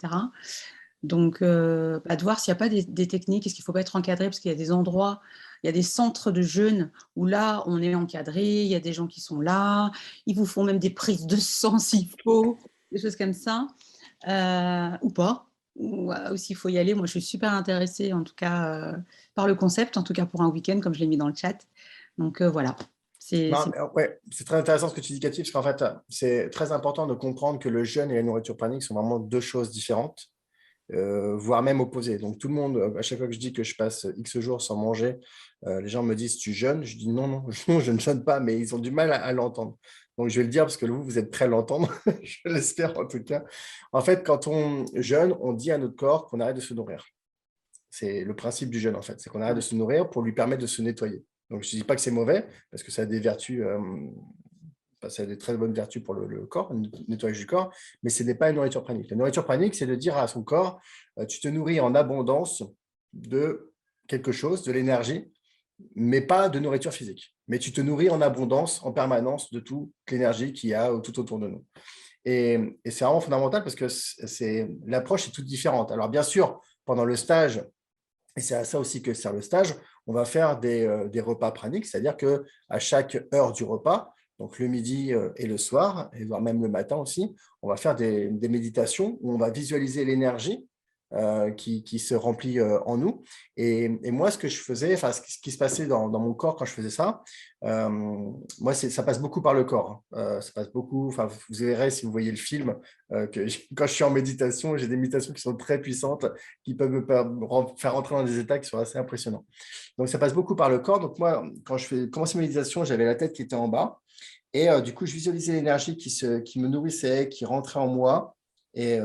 Speaker 4: Donc, de voir s'il n'y a pas des techniques, est-ce qu'il ne faut pas être encadré, parce qu'il y a des endroits, il y a des centres de jeûne où là, on est encadré, il y a des gens qui sont là, ils vous font même des prises de sang s'il faut, des choses comme ça. ou pas, ou s'il faut y aller. Moi, je suis super intéressée, en tout cas, par le concept, en tout cas pour un week-end, comme je l'ai mis dans le chat. Donc voilà, c'est
Speaker 2: Ouais, c'est très intéressant ce que tu dis, Cathy, parce qu'en fait, c'est très important de comprendre que le jeûne et la nourriture pranique sont vraiment deux choses différentes. Voire même opposé. Donc tout le monde, à chaque fois que je dis que je passe X jours sans manger, les gens me disent tu jeûnes. Je dis non, non, non, je ne jeûne pas, mais ils ont du mal à l'entendre. Donc je vais le dire parce que vous êtes prêts à l'entendre, je l'espère en tout cas. En fait, quand on jeûne, on dit à notre corps qu'on arrête de se nourrir. C'est le principe du jeûne en fait, c'est qu'on arrête de se nourrir pour lui permettre de se nettoyer. Donc je ne dis pas que c'est mauvais, parce que ça a des vertus, ça a des très bonnes vertus pour le corps, le nettoyage du corps, mais ce n'est pas une nourriture pranique. La nourriture pranique, c'est de dire à son corps, tu te nourris en abondance de quelque chose, de l'énergie, mais pas de nourriture physique. Mais tu te nourris en abondance, en permanence, de toute l'énergie qu'il y a tout autour de nous. Et c'est vraiment fondamental parce que l'approche est toute différente. Alors bien sûr, pendant le stage, et c'est à ça aussi que sert le stage, on va faire des repas praniques, c'est-à-dire qu'à chaque heure du repas, donc le midi et le soir, et voire même le matin aussi, on va faire des méditations où on va visualiser l'énergie qui se remplit en nous. Et moi, ce que je faisais, enfin, ce qui se passait dans mon corps quand je faisais ça, moi, ça passe beaucoup par le corps. Ça passe beaucoup, enfin, vous verrez si vous voyez le film, quand je suis en méditation, j'ai des méditations qui sont très puissantes, qui peuvent me faire rentrer dans des états qui sont assez impressionnants. Donc, ça passe beaucoup par le corps. Donc, moi, quand je fais commencer ma méditation, j'avais la tête qui était en bas. Et du coup, je visualisais l'énergie qui me nourrissait, qui rentrait en moi. Et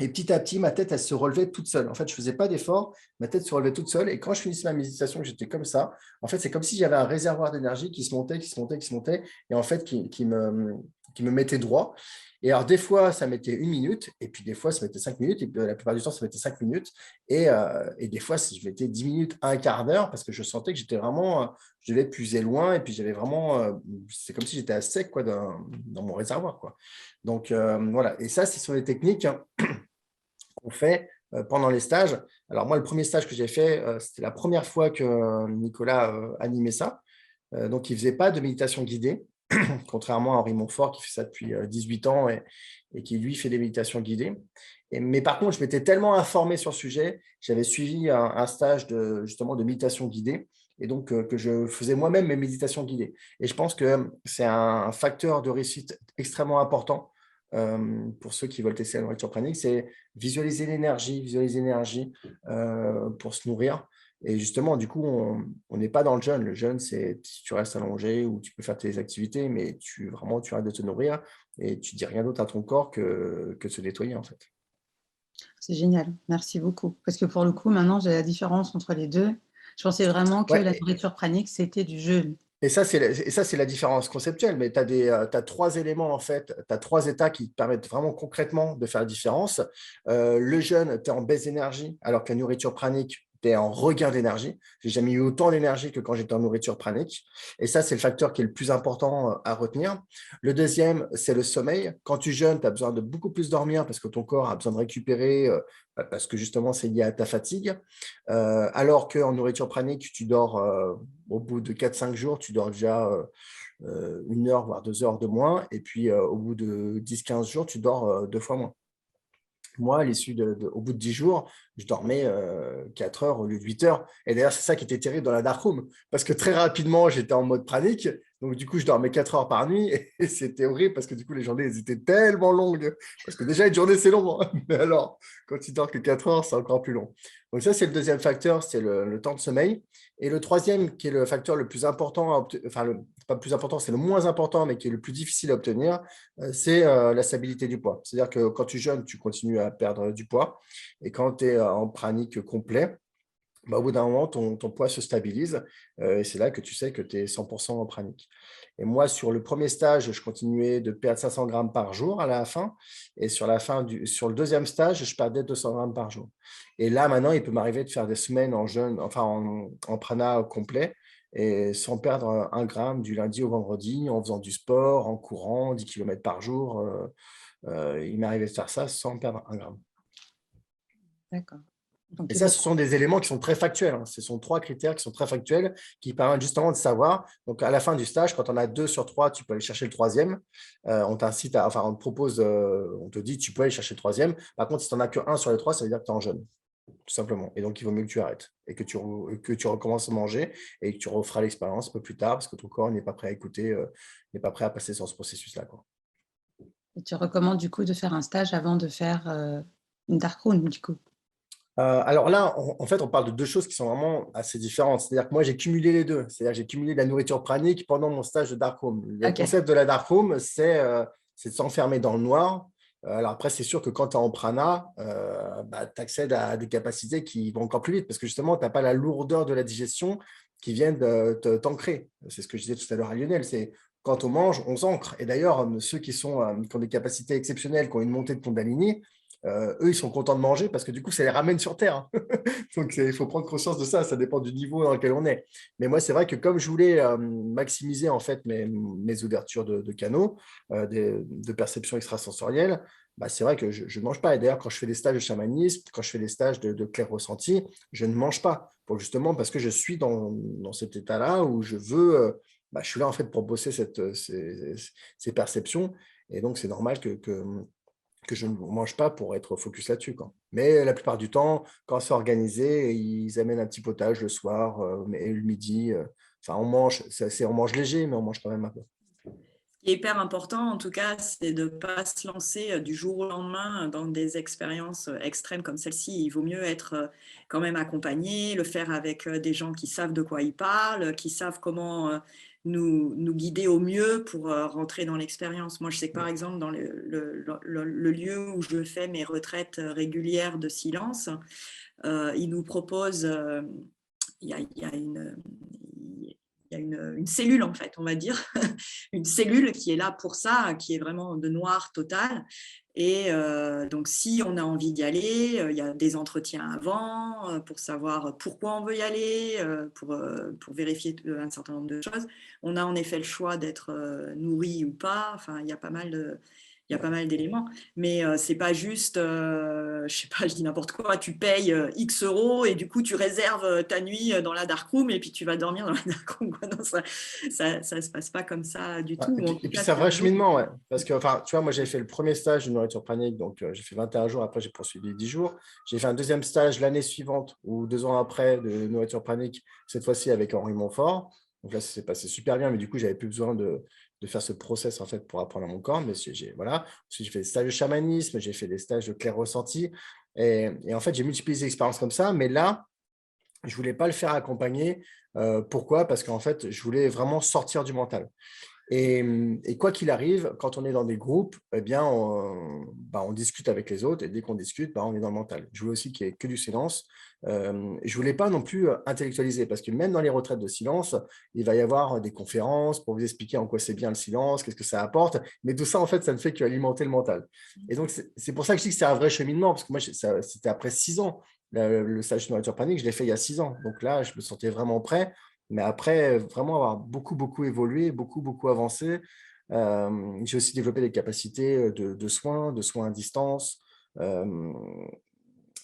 Speaker 2: petit à petit, ma tête, elle se relevait toute seule. En fait, je ne faisais pas d'effort, ma tête se relevait toute seule. Et quand je finissais ma méditation, j'étais comme ça. En fait, c'est comme si j'avais un réservoir d'énergie qui se montait, qui se montait, qui se montait, et en fait, qui me mettait droit. Et alors, des fois, ça mettait 1 minute, et puis des fois, ça mettait 5 minutes, et puis, la plupart du temps, ça mettait 5 minutes. Et des fois, je mettais 10 minutes, un quart d'heure, parce que je sentais que j'étais vraiment, je devais puiser loin, et puis j'avais vraiment, c'est comme si j'étais à sec quoi, dans mon réservoir, quoi. Donc, voilà. Et ça, ce sont des techniques qu'on fait pendant les stages. Alors moi, le premier stage que j'ai fait, c'était la première fois que Nicolas animait ça. Donc, il ne faisait pas de méditation guidée, contrairement à Henri Montfort qui fait ça depuis 18 ans et qui, lui, fait des méditations guidées. Mais par contre, je m'étais tellement informé sur le sujet, j'avais suivi un stage justement de méditation guidée et donc que je faisais moi-même mes méditations guidées. Et je pense que c'est un facteur de réussite extrêmement important pour ceux qui veulent tester la nourriture pranique, c'est visualiser l'énergie pour se nourrir. Et justement, du coup, on n'est pas dans le jeûne. Le jeûne, c'est si tu restes allongé ou tu peux faire tes activités, mais tu arrêtes de te nourrir et tu dis rien d'autre à ton corps que de se nettoyer, en fait.
Speaker 4: C'est génial, merci beaucoup. Parce que pour le coup, maintenant, j'ai la différence entre les deux. Je pensais vraiment que la
Speaker 2: Ouais,
Speaker 4: nourriture pranique, c'était du jeûne.
Speaker 2: et ça, c'est la différence conceptuelle, mais tu as 3 éléments, en fait, tu as 3 états qui te permettent vraiment concrètement de faire la différence. Le jeûne, tu es en baisse d'énergie, alors que la nourriture pranique, tu es en regain d'énergie. J'ai jamais eu autant d'énergie que quand j'étais en nourriture pranique. Et ça, c'est le facteur qui est le plus important à retenir. Le deuxième, c'est le sommeil. Quand tu jeûnes, tu as besoin de beaucoup plus dormir parce que ton corps a besoin de récupérer, parce que justement, c'est lié à ta fatigue. Alors qu'en nourriture pranique, tu dors au bout de 4-5 jours, tu dors déjà 1 heure, voire 2 heures de moins. Et puis, au bout de 10-15 jours, tu dors 2 fois moins. Moi, au bout de 10 jours, je dormais 4 heures au lieu de 8 heures. Et d'ailleurs, c'est ça qui était terrible dans la dark room. Parce que très rapidement, j'étais en mode pranique. Donc, du coup, je dormais 4 heures par nuit. Et c'était horrible parce que du coup, les journées, elles étaient tellement longues. Parce que déjà, une journée, c'est long, hein. Mais alors, quand tu dors que 4 heures, c'est encore plus long. Donc, ça, c'est le deuxième facteur, c'est le temps de sommeil. Et le troisième, qui est le facteur le plus important, enfin, pas le plus important, c'est le moins important, mais qui est le plus difficile à obtenir, c'est la stabilité du poids. C'est-à-dire que quand tu jeûnes, tu continues à perdre du poids. Et quand tu es en pranique complet, bah, au bout d'un moment, ton poids se stabilise. Et c'est là que tu sais que tu es 100% en pranique. Et moi, sur le premier stage, je continuais de perdre 500 grammes par jour à la fin. Et sur le deuxième stage, je perdais 200 grammes par jour. Et là, maintenant, il peut m'arriver de faire des semaines en jeûne, enfin en prana complet, et sans perdre 1 gramme du lundi au vendredi, en faisant du sport, en courant 10 km par jour. Il m'arrivait de faire ça sans perdre 1 gramme.
Speaker 4: D'accord. Donc,
Speaker 2: Et ça, ce sont des éléments qui sont très factuels. Hein. Ce sont 3 critères qui sont très factuels, qui permettent justement de savoir. Donc, à la fin du stage, quand on a 2 sur 3, tu peux aller chercher le troisième. On t'incite on te propose, on te dit, tu peux aller chercher le troisième. Par contre, si tu n'en as que 1 sur les 3, ça veut dire que tu es en jeûne, tout simplement. Et donc, il vaut mieux que tu arrêtes et que tu recommences à manger et que tu referas l'expérience un peu plus tard parce que ton corps n'est pas prêt à écouter, n'est pas prêt à passer sur ce processus-là, quoi.
Speaker 4: et tu recommandes du coup de faire un stage avant de faire une dark room, du coup.
Speaker 2: Alors là, en fait, on parle de 2 choses qui sont vraiment assez différentes. C'est-à-dire que moi, j'ai cumulé les 2. C'est-à-dire que j'ai cumulé de la nourriture pranique pendant mon stage de darkroom. Le
Speaker 4: Ok.
Speaker 2: concept de la darkroom, c'est de s'enfermer dans le noir. Alors après, c'est sûr que quand tu es en prana, tu accèdes à des capacités qui vont encore plus vite parce que justement, tu n'as pas la lourdeur de la digestion qui vient de t'ancrer. C'est ce que je disais tout à l'heure à Lionel. C'est quand on mange, on s'ancre. Et d'ailleurs, ceux qui ont des capacités exceptionnelles, qui ont une montée de Kundalini, eux, ils sont contents de manger parce que du coup, ça les ramène sur Terre. Donc, il faut prendre conscience de ça. Ça dépend du niveau dans lequel on est. Mais moi, c'est vrai que comme je voulais maximiser en fait mes ouvertures de canaux, de perception extrasensorielle, c'est vrai que je ne mange pas. Et d'ailleurs, quand je fais des stages de chamanisme, quand je fais des stages de clair ressenti, je ne mange pas. Justement, parce que je suis dans cet état-là où je veux… je suis là en fait pour bosser ces perceptions. Et donc, c'est normal que je ne mange pas pour être focus là-dessus, quoi. Mais la plupart du temps, quand c'est organisé, ils amènent un petit potage le soir et le midi. On mange léger, mais on mange quand même un peu.
Speaker 1: Ce qui est hyper important, en tout cas, c'est de ne pas se lancer du jour au lendemain dans des expériences extrêmes comme celle-ci. Il vaut mieux être quand même accompagné, le faire avec des gens qui savent de quoi ils parlent, qui savent comment nous guider au mieux pour rentrer dans l'expérience. Moi, je sais que par exemple, dans le lieu où je fais mes retraites régulières de silence, ils nous proposent, il y a une cellule, en fait, on va dire, une cellule qui est là pour ça, qui est vraiment de noir total. Et donc, si on a envie d'y aller, il y a des entretiens avant pour savoir pourquoi on veut y aller, pour vérifier un certain nombre de choses. On a en effet le choix d'être nourri ou pas. Enfin, il y a pas mal d'éléments. Mais c'est pas juste, je sais pas, je dis n'importe quoi, tu payes X euros et du coup, tu réserves ta nuit dans la dark room et puis tu vas dormir dans la dark room. Non, ça se passe pas comme ça du tout.
Speaker 2: Et puis c'est un vrai cheminement, ouais. Parce que, tu vois, moi, j'ai fait le premier stage de nourriture pranique, donc j'ai fait 21 jours, après j'ai poursuivi 10 jours. J'ai fait un deuxième stage l'année suivante, ou 2 ans après, de nourriture pranique, cette fois-ci avec Henri Montfort. Donc là, ça s'est passé super bien, mais du coup, j'avais plus besoin de faire ce process en fait pour apprendre à mon corps. Mais voilà. Ensuite, j'ai fait des stages de chamanisme, j'ai fait des stages de clair ressenti. Et en fait, j'ai multiplié des expériences comme ça. Mais là, je ne voulais pas le faire accompagner. Pourquoi? Parce qu'en fait, je voulais vraiment sortir du mental. Et quoi qu'il arrive, quand on est dans des groupes, eh bien, on discute avec les autres et dès qu'on discute, on est dans le mental. Je voulais aussi qu'il n'y ait que du silence. Je ne voulais pas non plus intellectualiser parce que même dans les retraites de silence, il va y avoir des conférences pour vous expliquer en quoi c'est bien le silence, qu'est-ce que ça apporte. Mais tout ça, en fait, ça ne fait qu'alimenter le mental. Et donc, c'est pour ça que je dis que c'est un vrai cheminement parce que moi, c'était après 6 ans. Le stage de nourriture pranique, je l'ai fait il y a 6 ans. Donc là, je me sentais vraiment prêt. Mais après, vraiment avoir beaucoup, beaucoup évolué, beaucoup, beaucoup avancé, j'ai aussi développé des capacités de soins à distance.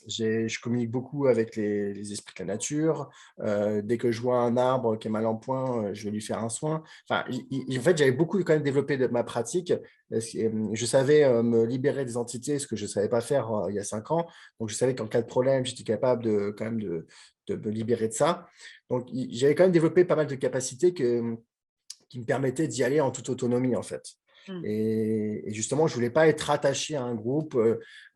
Speaker 2: Je communique beaucoup avec les esprits de la nature. Dès que je vois un arbre qui est mal en point, je vais lui faire un soin. Enfin, en fait, j'avais beaucoup quand même développé de ma pratique. Je savais me libérer des entités, ce que je ne savais pas faire il y a 5 ans. Donc, je savais qu'en cas de problème, j'étais capable quand même de me libérer de ça. Donc, j'avais quand même développé pas mal de capacités qui me permettaient d'y aller en toute autonomie, en fait. Et justement, je ne voulais pas être attaché à un groupe.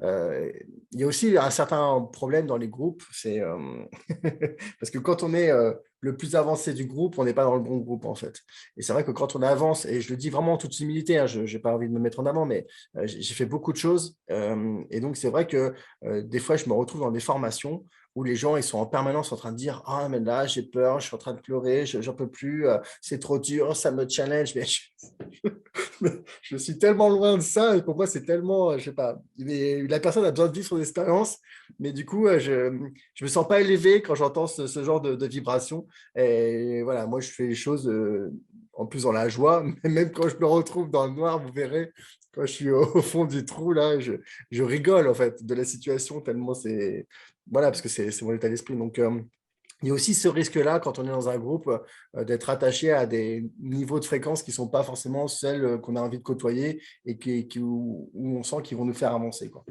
Speaker 2: Il y a aussi un certain problème dans les groupes, c'est parce que quand on est le plus avancé du groupe, on n'est pas dans le bon groupe, en fait. Et c'est vrai que quand on avance, et je le dis vraiment en toute humilité, hein, je n'ai pas envie de me mettre en avant, mais j'ai fait beaucoup de choses. Et donc, c'est vrai que des fois, je me retrouve dans des formations où les gens ils sont en permanence en train de dire « Ah, mais là, j'ai peur, je suis en train de pleurer, j'en peux plus, c'est trop dur, ça me challenge. » Mais je suis tellement loin de ça, et pour moi, c'est tellement, je sais pas, la personne a besoin de vivre son expérience, mais du coup, je me sens pas élevé quand j'entends ce genre de vibration. Et voilà, moi, je fais les choses en plus dans la joie, même quand je me retrouve dans le noir, vous verrez, quand je suis au fond du trou, là, je rigole en fait de la situation tellement c'est. Voilà, parce que c'est mon état d'esprit. Donc, il y a aussi ce risque-là, quand on est dans un groupe, d'être attaché à des niveaux de fréquence qui ne sont pas forcément celles qu'on a envie de côtoyer et où on sent qu'ils vont nous faire avancer, quoi.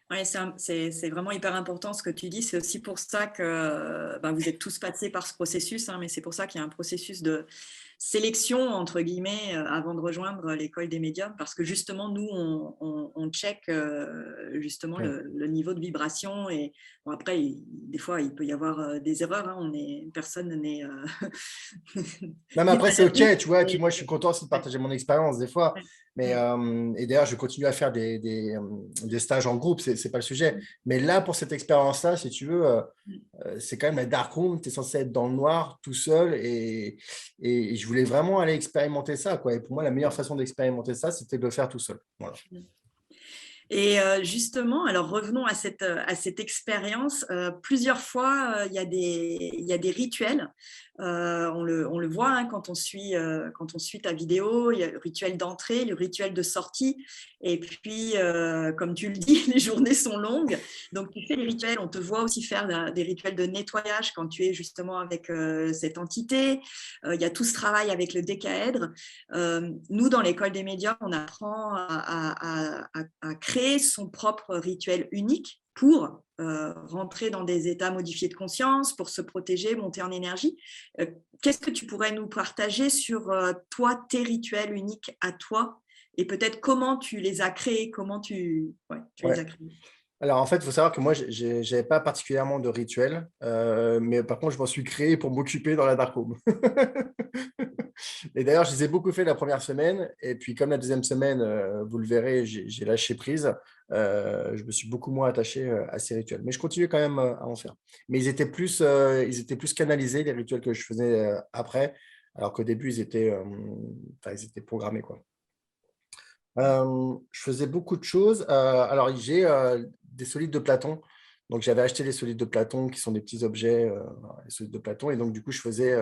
Speaker 1: Ouais, c'est vraiment hyper important ce que tu dis. C'est aussi pour ça que vous êtes tous passés par ce processus, hein, mais c'est pour ça qu'il y a un processus de sélection, entre guillemets, avant de rejoindre l'école des médiums, parce que justement, nous, on check justement
Speaker 2: Ouais.
Speaker 1: le niveau de vibration. Et bon, après, des fois, il peut y avoir des erreurs. Hein, personne n'est
Speaker 2: Non, mais
Speaker 1: n'est
Speaker 2: après,
Speaker 1: à
Speaker 2: c'est OK,
Speaker 1: l'abri.
Speaker 2: tu vois. Et puis moi, je suis content aussi de
Speaker 1: Ouais,
Speaker 2: partager mon expérience des fois.
Speaker 1: ouais,
Speaker 2: Mais, et d'ailleurs, je continue à faire des stages en groupe, c'est pas le sujet. Mais là, pour cette expérience-là, si tu veux, c'est quand même la dark room. Tu es censé être dans le noir tout seul. Et je voulais vraiment aller expérimenter ça, quoi. Et pour moi, la meilleure façon d'expérimenter ça, c'était de le faire tout seul. Voilà.
Speaker 1: Et justement, alors revenons à cette expérience. Plusieurs fois, il y a des rituels. On le voit hein, quand on suit ta vidéo. Il y a le rituel d'entrée, le rituel de sortie. Et puis, comme tu le dis, les journées sont longues. Donc, tu fais les rituels. On te voit aussi faire des rituels de nettoyage quand tu es justement avec cette entité. Il y a tout ce travail avec le décaèdre. Nous, dans l'école des médiums, on apprend à créer son propre rituel unique pour rentrer dans des états modifiés de conscience, pour se protéger, monter en énergie. Qu'est-ce que tu pourrais nous partager sur toi, tes rituels uniques à toi, et peut-être comment tu les as créés, comment tu les as créés?
Speaker 2: Alors, en fait, il faut savoir que moi, je n'avais pas particulièrement de rituel, mais par contre, je m'en suis créé pour m'occuper dans la dark room. Et d'ailleurs, je les ai beaucoup fait la première semaine. Et puis, comme la deuxième semaine, vous le verrez, j'ai lâché prise. Je me suis beaucoup moins attaché à ces rituels. Mais je continuais quand même à en faire. Mais ils étaient plus canalisés, les rituels que je faisais après, alors qu'au début, ils étaient programmés, quoi. Je faisais beaucoup de choses. Alors, j'ai des solides de Platon. Donc, j'avais acheté les solides de Platon, qui sont des petits objets, les solides de Platon. Et donc, du coup, je faisais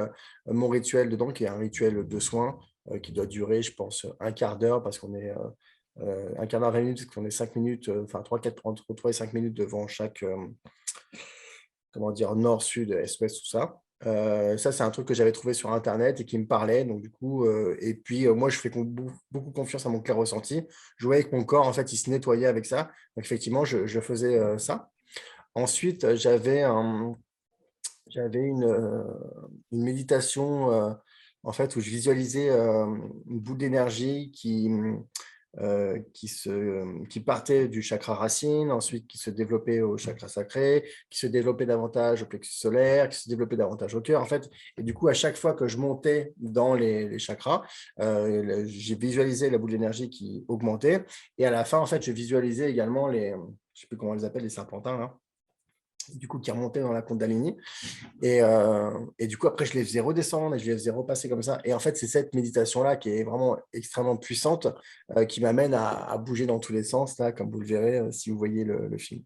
Speaker 2: mon rituel dedans, qui est un rituel de soins, qui doit durer, je pense, un quart d'heure, parce qu'on est un quart d'heure, 20 minutes, parce qu'on est 5 minutes, enfin 3, 4, entre 3 et 5 minutes devant chaque, comment dire, nord, sud, est, ouest, tout ça. Ça, c'est un truc que j'avais trouvé sur Internet et qui me parlait. Donc, du coup, et puis, moi, je fais beaucoup confiance à mon clair ressenti. Je voyais que mon corps, en fait, il se nettoyait avec ça. Donc, effectivement, je faisais ça. Ensuite, j'avais une méditation, en fait, où je visualisais une boule d'énergie qui partait du chakra racine, ensuite qui se développait au chakra sacré, qui se développait davantage au plexus solaire, qui se développait davantage au cœur, en fait. Et du coup, à chaque fois que je montais dans les chakras, j'ai visualisé la boule d'énergie qui augmentait. Et à la fin, en fait, je visualisais également je ne sais plus comment on les appelle, les serpentins, là, du coup, qui remontaient dans la Kundalini. Et du coup, après, je les faisais redescendre et je les faisais repasser comme ça. Et en fait, c'est cette méditation-là qui est vraiment extrêmement puissante, qui m'amène à bouger dans tous les sens, là, comme vous le verrez si vous voyez le film.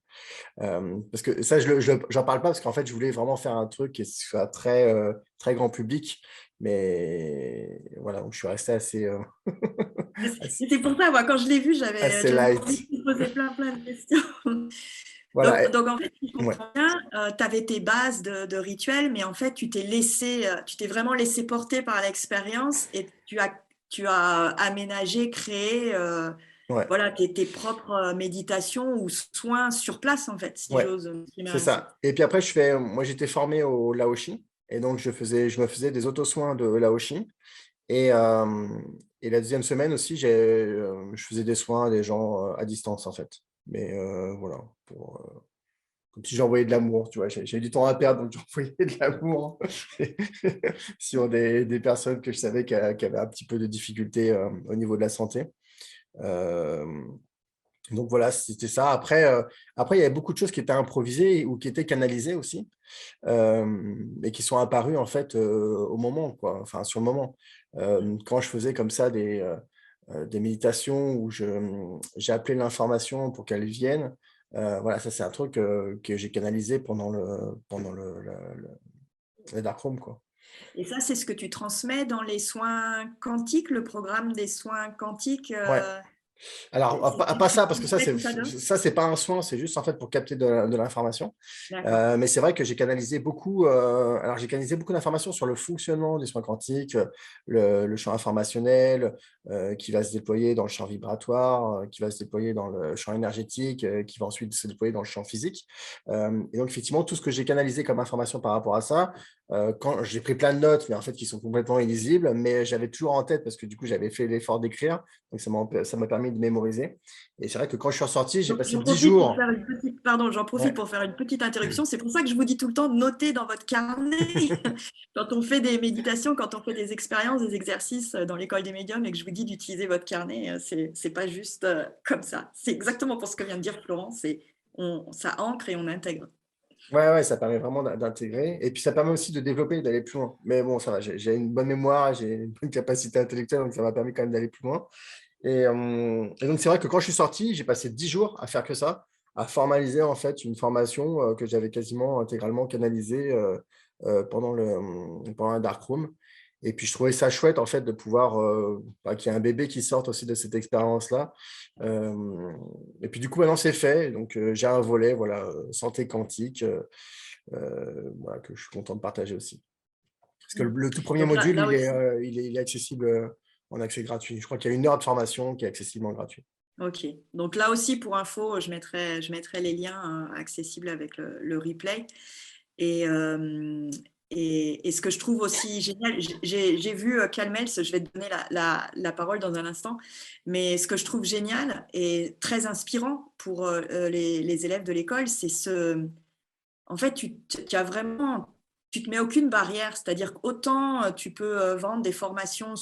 Speaker 2: Parce que ça, j'en parle pas parce qu'en fait, je voulais vraiment faire un truc qui soit très, très grand public. Mais voilà, donc je suis resté assez,
Speaker 1: C'était pour ça, moi, quand je l'ai vu, j'avais
Speaker 2: assez light.
Speaker 1: envie de poser plein de questions.
Speaker 2: Voilà.
Speaker 1: Donc, en fait, si je
Speaker 2: Ouais.
Speaker 1: comprends bien, tu avais tes bases de rituels, mais en fait, tu t'es vraiment laissé porter par l'expérience et tu as aménagé, créé
Speaker 2: Ouais.
Speaker 1: voilà, tes propres méditations ou soins sur place, en fait, si
Speaker 2: Ouais.
Speaker 1: j'ose m'exprimer
Speaker 2: C'est
Speaker 1: ainsi.
Speaker 2: ça. Et puis après, moi, j'étais formé au Laoshi. Et donc, je me faisais des auto-soins de Laoshi. Et la deuxième semaine aussi, je faisais des soins à des gens à distance, en fait. Mais voilà, comme si j'envoyais de l'amour, tu vois. J'ai du temps à perdre, donc j'envoyais de l'amour sur des personnes que je savais qui avaient un petit peu de difficultés au niveau de la santé. Euh, donc voilà, c'était ça. Après, il y avait beaucoup de choses qui étaient improvisées ou qui étaient canalisées aussi, et qui sont apparues en fait au moment, quoi. Enfin, sur le moment. Quand je faisais comme ça des méditations où j'ai appelé l'information pour qu'elle vienne, voilà, ça c'est un truc que j'ai canalisé pendant le dark room, quoi.
Speaker 1: Et ça, c'est ce que tu transmets dans les soins quantiques, le programme des soins quantiques.
Speaker 2: Ouais. Alors, pas ça, parce que ça,
Speaker 1: que ça donne.
Speaker 2: c'est pas un soin, c'est juste en fait pour capter de l'information.
Speaker 1: D'accord.
Speaker 2: Mais c'est vrai que j'ai canalisé beaucoup, j'ai canalisé beaucoup d'informations sur le fonctionnement des soins quantiques, le champ informationnel qui va se déployer dans le champ vibratoire, qui va se déployer dans le champ énergétique, qui va ensuite se déployer dans le champ physique. Et donc, effectivement, tout ce que j'ai canalisé comme information par rapport à ça, quand j'ai pris plein de notes, mais en fait, qui sont complètement illisibles, mais j'avais toujours en tête parce que du coup, j'avais fait l'effort d'écrire. Donc, ça m'a permis de mémoriser. Et c'est vrai que quand je suis ressorti, j'ai passé 10 jours.
Speaker 1: J'en profite
Speaker 2: Ouais.
Speaker 1: pour faire une petite interruption. C'est pour ça que je vous dis tout le temps de noter dans votre carnet quand on fait des méditations, quand on fait des expériences, des exercices dans l'école des médiums et que je vous dis d'utiliser votre carnet. C'est pas juste comme ça. C'est exactement pour ce que vient de dire Florent. Ça ancre et on intègre.
Speaker 2: Ouais, ça permet vraiment d'intégrer. Et puis, ça permet aussi de développer et d'aller plus loin. Mais bon, ça va, j'ai une bonne mémoire, j'ai une bonne capacité intellectuelle, donc ça m'a permis quand même d'aller plus loin. Et donc, c'est vrai que quand je suis sorti, j'ai passé 10 jours à faire que ça, à formaliser en fait une formation que j'avais quasiment intégralement canalisée pendant un dark room. Et puis, je trouvais ça chouette en fait de pouvoir qu'il y ait un bébé qui sorte aussi de cette expérience-là. Et puis, du coup, maintenant, c'est fait. Donc, j'ai un volet, voilà, santé quantique, voilà, que je suis content de partager aussi. Parce que le tout premier
Speaker 1: Donc
Speaker 2: module,
Speaker 1: là aussi.
Speaker 2: il est accessible en accès gratuit. Je crois qu'il y a 1 heure de formation qui est accessible en gratuit.
Speaker 1: Ok. Donc là aussi, pour info, je mettrai les liens accessibles avec le replay. Et ce que je trouve aussi génial, j'ai vu Calmels, je vais te donner la parole dans un instant, mais ce que je trouve génial et très inspirant pour les élèves de l'école, c'est en fait, tu te mets aucune barrière, c'est-à-dire qu'autant tu peux vendre des formations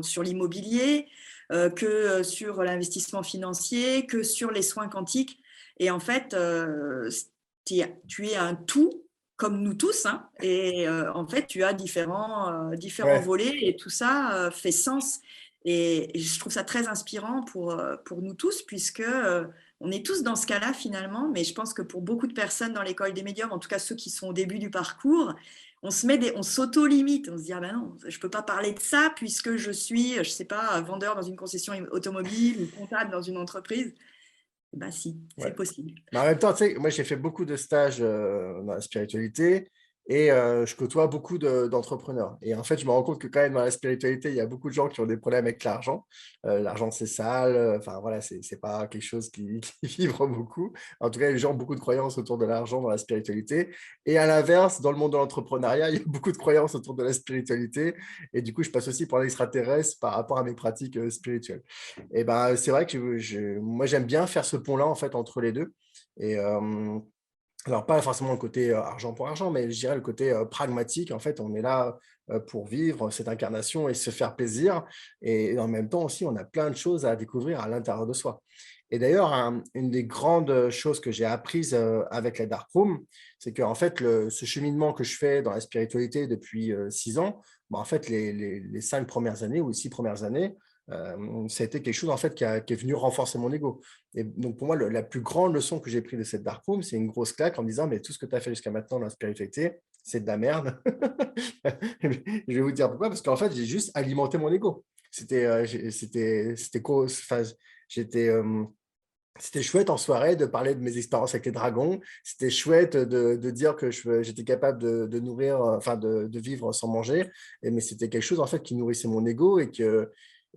Speaker 1: sur l'immobilier, que sur l'investissement financier, que sur les soins quantiques. Et en fait, tu es un tout, comme nous tous, hein, et en fait, tu as différents
Speaker 2: Ouais,
Speaker 1: volets et tout ça fait sens. Et je trouve ça très inspirant pour nous tous, puisque on est tous dans ce cas-là finalement, mais je pense que pour beaucoup de personnes dans l'école des médiums, en tout cas ceux qui sont au début du parcours, on s'auto-limite, on se dit ah ben non, je peux pas parler de ça puisque je suis, je sais pas, vendeur dans une concession automobile ou comptable dans une entreprise. Eh ben si, c'est
Speaker 2: ouais.
Speaker 1: possible.
Speaker 2: Mais en même temps, tu sais, moi, j'ai fait beaucoup de stages dans la spiritualité et je côtoie beaucoup d'entrepreneurs. Et en fait, je me rends compte que quand même, dans la spiritualité, il y a beaucoup de gens qui ont des problèmes avec l'argent. L'argent, c'est sale. Enfin, voilà, c'est pas quelque chose qui vibre beaucoup. En tout cas, les gens ont beaucoup de croyances autour de l'argent dans la spiritualité. Et à l'inverse, dans le monde de l'entrepreneuriat, il y a beaucoup de croyances autour de la spiritualité. Et du coup, je passe aussi pour un extraterrestre par rapport à mes pratiques spirituelles. Et ben, c'est vrai que moi, j'aime bien faire ce pont-là, en fait, entre les deux. Et alors, pas forcément le côté argent pour argent, mais je dirais le côté pragmatique. En fait, on est là pour vivre cette incarnation et se faire plaisir. Et en même temps aussi, on a plein de choses à découvrir à l'intérieur de soi. Et d'ailleurs, une des grandes choses que j'ai apprises avec la Dark Room, c'est qu'en fait, ce cheminement que je fais dans la spiritualité depuis 6 ans, en fait, les 5 premières années ou les 6 premières années, ça a été quelque chose en fait qui est venu renforcer mon ego. Et donc pour moi, la plus grande leçon que j'ai prise de cette dark room, c'est une grosse claque en me disant mais tout ce que tu as fait jusqu'à maintenant dans la spiritualité, c'est de la merde. Je vais vous dire pourquoi, parce qu'en fait, j'ai juste alimenté mon ego. C'était chouette en soirée de parler de mes expériences avec les dragons. C'était chouette de dire que j'étais capable de nourrir, enfin de vivre sans manger. Mais c'était quelque chose en fait qui nourrissait mon ego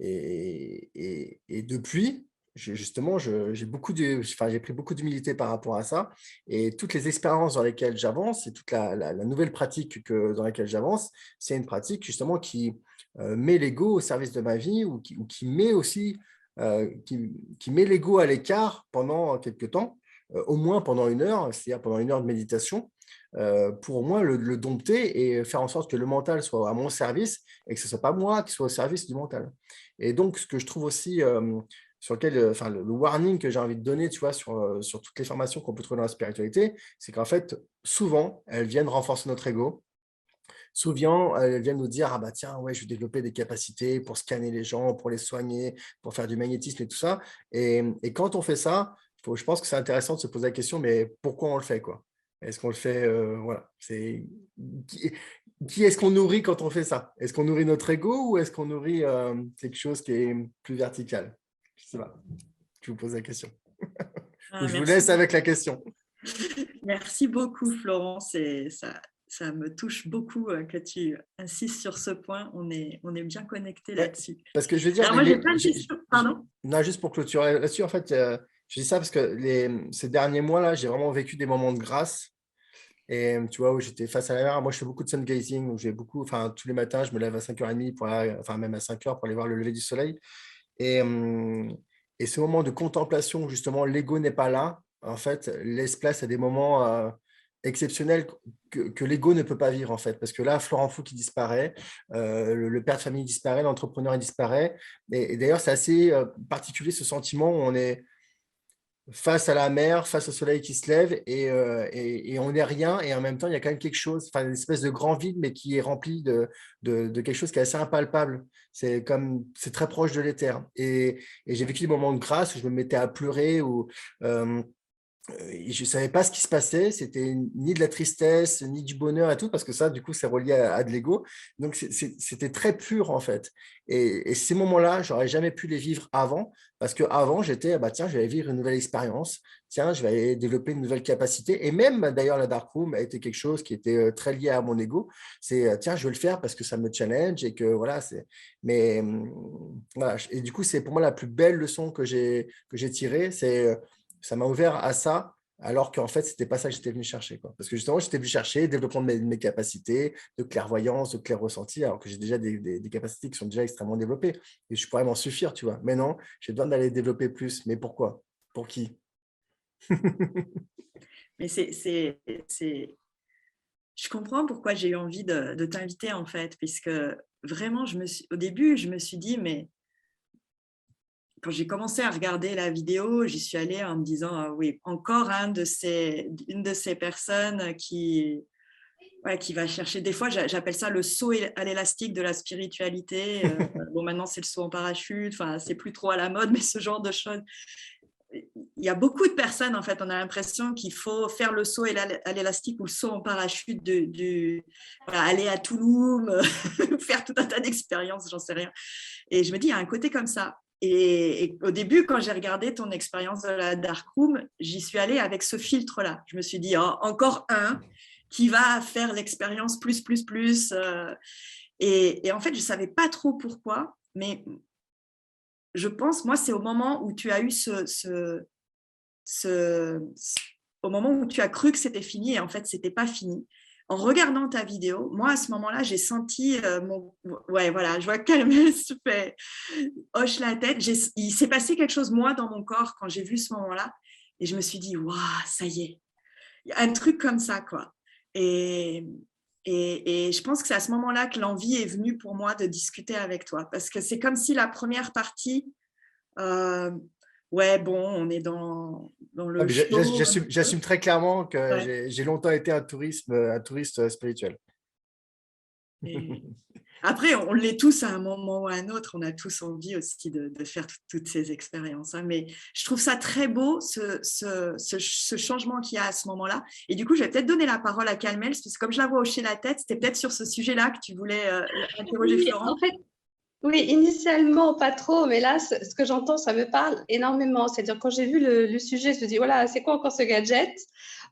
Speaker 2: et depuis, justement, j'ai pris beaucoup d'humilité par rapport à ça. Et toutes les expériences dans lesquelles j'avance et toute la nouvelle pratique dans laquelle j'avance, c'est une pratique justement qui met l'ego au service de ma vie ou qui met aussi qui met l'ego à l'écart pendant quelques temps, au moins pendant 1 heure, c'est-à-dire pendant 1 heure de méditation, pour au moins le dompter et faire en sorte que le mental soit à mon service et que ce ne soit pas moi qui soit au service du mental. Et donc, ce que je trouve aussi sur lequel, enfin, le warning que j'ai envie de donner, tu vois, sur toutes les formations qu'on peut trouver dans la spiritualité, c'est qu'en fait, souvent, elles viennent renforcer notre ego. Souvent, elles viennent nous dire, ah bah tiens, ouais, je vais développer des capacités pour scanner les gens, pour les soigner, pour faire du magnétisme et tout ça. Et quand on fait ça, je pense que c'est intéressant de se poser la question, mais pourquoi on le fait, quoi? Est-ce qu'on le fait, voilà, qui est-ce qu'on nourrit quand on fait ça? Est-ce qu'on nourrit notre ego ou est-ce qu'on nourrit quelque chose qui est plus vertical? Je sais pas. Je vous pose la question.
Speaker 1: Ah,
Speaker 2: Ou je vous
Speaker 1: merci.
Speaker 2: laisse avec la question.
Speaker 1: Merci beaucoup, Florence. Et ça me touche beaucoup que tu insistes sur ce point. On est bien connectés
Speaker 2: Ouais,
Speaker 1: là-dessus.
Speaker 2: parce que je veux dire,
Speaker 1: Alors, moi, j'ai plein de questions. Pardon?
Speaker 2: non, juste pour clôturer là-dessus, en fait, je dis ça parce que ces derniers mois-là, j'ai vraiment vécu des moments de grâce. Et tu vois, où j'étais face à la mer. Moi, je fais beaucoup de sun gazing, où j'ai beaucoup, enfin, tous les matins, je me lève à 5h30 pour aller, enfin, même à 5h pour aller voir le lever du soleil. Et, et ce moment de contemplation où justement l'ego n'est pas là, en fait, laisse place à des moments exceptionnels que l'ego ne peut pas vivre, en fait. Parce que là, Florent Fou qui disparaît, le père de famille disparaît, l'entrepreneur il disparaît. Et d'ailleurs, c'est assez particulier ce sentiment où on est face à la mer, face au soleil qui se lève et on n'est rien et en même temps il y a quand même quelque chose, enfin une espèce de grand vide mais qui est rempli de quelque chose qui est assez impalpable. C'est très proche de l'éther et j'ai vécu des moments de grâce où je me mettais à pleurer ou je ne savais pas ce qui se passait, c'était ni de la tristesse, ni du bonheur et tout, parce que ça, du coup, c'est relié à de l'ego. Donc, c'était très pur, en fait. Et ces moments-là, j'aurais jamais pu les vivre avant, parce qu'avant, j'étais, bah, tiens, je vais vivre une nouvelle expérience, tiens, je vais aller développer une nouvelle capacité. Et même, d'ailleurs, la Dark Room a été quelque chose qui était très lié à mon ego. C'est, tiens, je veux le faire parce que ça me challenge et que, voilà, Mais, voilà. Et du coup, c'est pour moi la plus belle leçon que j'ai tirée, ça m'a ouvert à ça, alors qu'en fait, ce n'était pas ça que j'étais venu chercher, quoi. Parce que justement, j'étais venu chercher le développement de mes capacités, de clairvoyance, de clair ressenti, alors que j'ai déjà des capacités qui sont déjà extrêmement développées. Et je pourrais m'en suffire, tu vois. Mais non, j'ai besoin d'aller développer plus. Mais pourquoi? Pour qui?
Speaker 1: Mais je comprends pourquoi j'ai eu envie de t'inviter, en fait, puisque vraiment, au début, je me suis dit, mais quand j'ai commencé à regarder la vidéo, j'y suis allée en me disant, ah oui, encore une de ces personnes qui va chercher. Des fois, j'appelle ça le saut à l'élastique de la spiritualité. Bon, maintenant, c'est le saut en parachute. Enfin, c'est plus trop à la mode, mais ce genre de choses. Il y a beaucoup de personnes, en fait, on a l'impression qu'il faut faire le saut à l'élastique ou le saut en parachute, aller à Toulouse, faire tout un tas d'expériences, j'en sais rien. Et je me dis, il y a un côté comme ça. Et au début, quand j'ai regardé ton expérience de la Dark Room, j'y suis allée avec ce filtre-là. Je me suis dit, oh, encore un qui va faire l'expérience plus. Et en fait, je ne savais pas trop pourquoi, mais je pense, moi, c'est au moment où tu as eu au moment où tu as cru que c'était fini et en fait, ce n'était pas fini. En regardant ta vidéo, moi, à ce moment-là, j'ai senti ouais, voilà, je vois qu'elle se fait hoche la tête. Il s'est passé quelque chose, moi, dans mon corps, quand j'ai vu ce moment-là. Et je me suis dit, waouh, ça y est. Il y a un truc comme ça, quoi. Et je pense que c'est à ce moment-là que l'envie est venue pour moi de discuter avec toi. Parce que c'est comme si la première partie, ouais, bon, on est dans le show.
Speaker 2: J'assume très clairement que
Speaker 1: Ouais.
Speaker 2: j'ai longtemps été un touriste spirituel.
Speaker 1: Et après, on l'est tous à un moment ou à un autre. On a tous envie aussi de faire toutes ces expériences. Hein. Mais je trouve ça très beau, ce changement qu'il y a à ce moment-là. Et du coup, je vais peut-être donner la parole à Calmels, parce que comme je la vois hocher la tête, c'était peut-être sur ce sujet-là que tu voulais interroger
Speaker 5: Oui,
Speaker 1: Florent.
Speaker 5: en fait, oui, initialement, pas trop, mais là, ce que j'entends, ça me parle énormément. C'est-à-dire, quand j'ai vu le sujet, je me dis, voilà, c'est quoi encore ce gadget?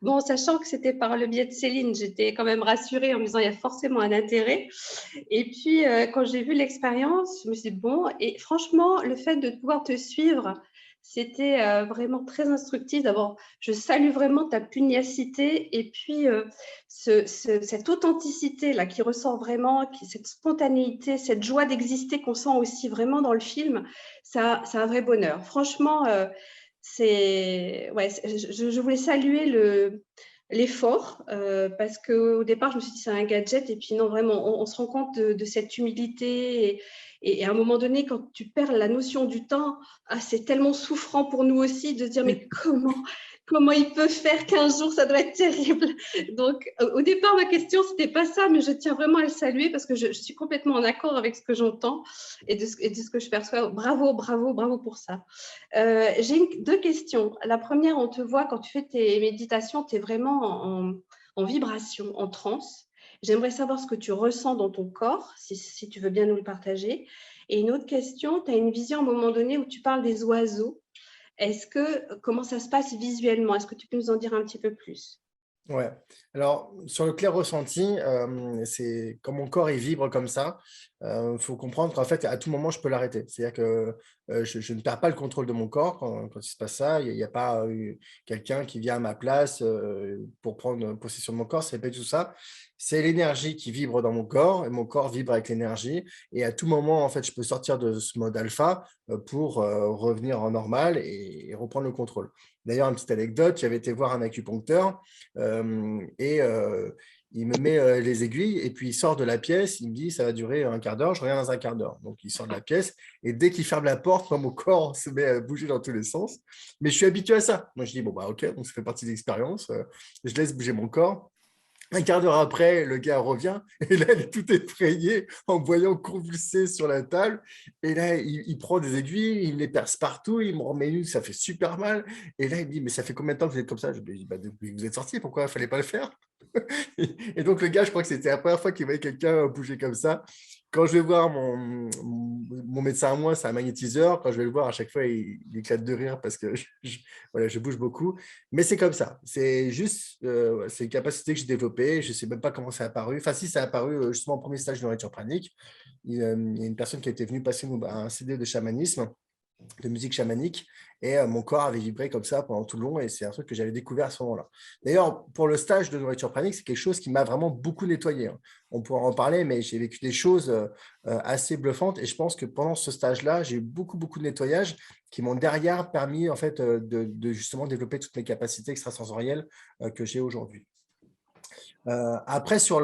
Speaker 5: Bon, sachant que c'était par le biais de Céline, j'étais quand même rassurée en me disant, il y a forcément un intérêt. Et puis, quand j'ai vu l'expérience, je me suis dit, bon, et franchement, le fait de pouvoir te suivre, c'était vraiment très instructif. D'abord, je salue vraiment ta pugnacité et puis cette authenticité-là qui ressort vraiment, cette spontanéité, cette joie d'exister qu'on sent aussi vraiment dans le film, c'est un vrai bonheur. Franchement, ouais, je voulais saluer l'effort parce qu'au départ, je me suis dit c'est un gadget et puis non, vraiment, on se rend compte de cette humilité et à un moment donné, quand tu perds la notion du temps, c'est tellement souffrant pour nous aussi de se dire mais comment il peut faire 15 jours, ça doit être terrible. Donc, au départ, ma question, ce n'était pas ça, mais je tiens vraiment à le saluer parce que je suis complètement en accord avec ce que j'entends et de ce que je perçois. Bravo pour ça. J'ai deux questions. La première, on te voit quand tu fais tes méditations, tu es vraiment en vibration, en transe. J'aimerais savoir ce que tu ressens dans ton corps, si tu veux bien nous le partager. Et une autre question, tu as une vision à un moment donné où tu parles des oiseaux. Comment ça se passe visuellement? Est-ce que tu peux nous en dire un petit peu plus?
Speaker 2: Ouais. Alors, sur le clair ressenti, c'est quand mon corps il vibre comme ça, il faut comprendre qu'en fait, à tout moment, je peux l'arrêter. C'est-à-dire que je ne perds pas le contrôle de mon corps quand il se passe ça. Il n'y a pas quelqu'un qui vient à ma place pour prendre possession de mon corps. C'est pas du tout ça. C'est l'énergie qui vibre dans mon corps et mon corps vibre avec l'énergie. Et à tout moment, en fait, je peux sortir de ce mode alpha pour revenir en normal et reprendre le contrôle. D'ailleurs, une petite anecdote, j'avais été voir un acupuncteur et il me met les aiguilles et puis il sort de la pièce, il me dit ça va durer un quart d'heure, je reviens dans un quart d'heure. Donc il sort de la pièce et dès qu'il ferme la porte, moi, mon corps se met à bouger dans tous les sens. Mais je suis habitué à ça. Moi je dis bon bah ok, donc ça fait partie de l'expérience, je laisse bouger mon corps. Un quart d'heure après, le gars revient et là, il est tout effrayé en me voyant convulser sur la table. Et là, il prend des aiguilles, il me les perce partout, il me remet une, ça fait super mal. Et là, il me dit, mais ça fait combien de temps que vous êtes comme ça? Je lui dis, bah, depuis que vous êtes sorti, pourquoi il ne fallait pas le faire? Et donc, le gars, je crois que c'était la première fois qu'il voyait quelqu'un bouger comme ça. Quand je vais voir mon médecin à moi, c'est un magnétiseur. Quand je vais le voir, à chaque fois, il éclate de rire parce que voilà, je bouge beaucoup. Mais c'est comme ça. C'est juste c'est une capacité que j'ai développée. Je ne sais même pas comment ça a apparu. Enfin, si, ça a apparu justement au premier stage de nourriture pranique. Il y a une personne qui était venue passer un CD de chamanisme, de musique chamanique, et mon corps avait vibré comme ça pendant tout le long, et c'est un truc que j'avais découvert à ce moment-là. D'ailleurs, pour le stage de nourriture pranique, c'est quelque chose qui m'a vraiment beaucoup nettoyé. On pourra en parler, mais j'ai vécu des choses assez bluffantes, et je pense que pendant ce stage-là, j'ai eu beaucoup de nettoyage qui m'ont derrière permis en fait de justement développer toutes mes capacités extrasensorielles que j'ai aujourd'hui. Après, sur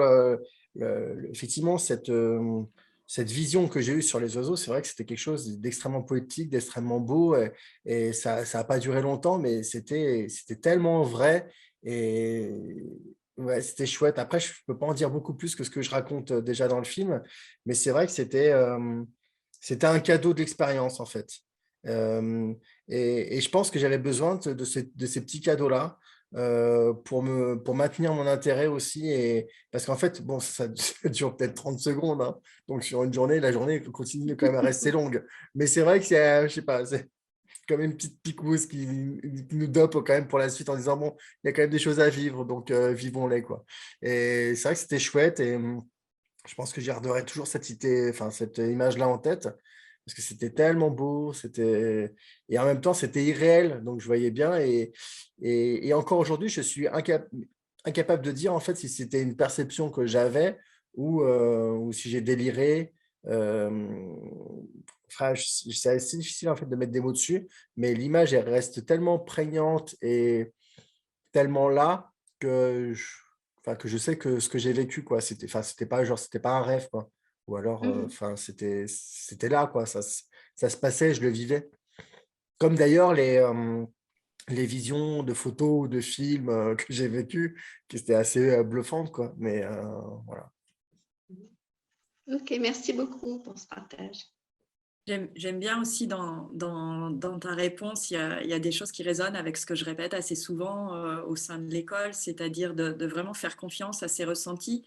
Speaker 2: effectivement, cette vision que j'ai eue sur les oiseaux, c'est vrai que c'était quelque chose d'extrêmement poétique, d'extrêmement beau, et ça n'a pas duré longtemps, mais c'était tellement vrai, et ouais, c'était chouette. Après, je ne peux pas en dire beaucoup plus que ce que je raconte déjà dans le film, mais c'est vrai que c'était un cadeau d'expérience, en fait. Euh, et je pense que j'avais besoin de ces petits cadeaux-là pour maintenir mon intérêt aussi. Parce qu'en fait, bon, ça dure peut-être 30 secondes, hein. Donc, sur une journée, la journée continue quand même à rester longue. Mais c'est vrai que c'est, je sais pas, c'est comme une petite piquousse qui nous dope quand même pour la suite en disant, bon, il y a quand même des choses à vivre, donc vivons-les, quoi. Et c'est vrai que c'était chouette, et je pense que je garderai toujours cette image-là en tête, parce que c'était tellement beau, et en même temps, c'était irréel, donc je voyais bien. Et encore aujourd'hui, je suis incapable de dire en fait si c'était une perception que j'avais ou si j'ai déliré. Enfin, c'est assez difficile en fait de mettre des mots dessus, mais l'image, elle reste tellement prégnante et tellement là que que je sais que ce que j'ai vécu, quoi, c'était pas genre, c'était pas un rêve, quoi. Ou alors, c'était là, quoi. Ça se passait, je le vivais. Comme d'ailleurs les visions de photos ou de films que j'ai vécu, qui étaient assez bluffantes, quoi. Mais voilà.
Speaker 5: Ok, merci beaucoup pour ce partage.
Speaker 1: J'aime bien aussi dans ta réponse, il y a des choses qui résonnent avec ce que je répète assez souvent au sein de l'école, c'est-à-dire de vraiment faire confiance à ses ressentis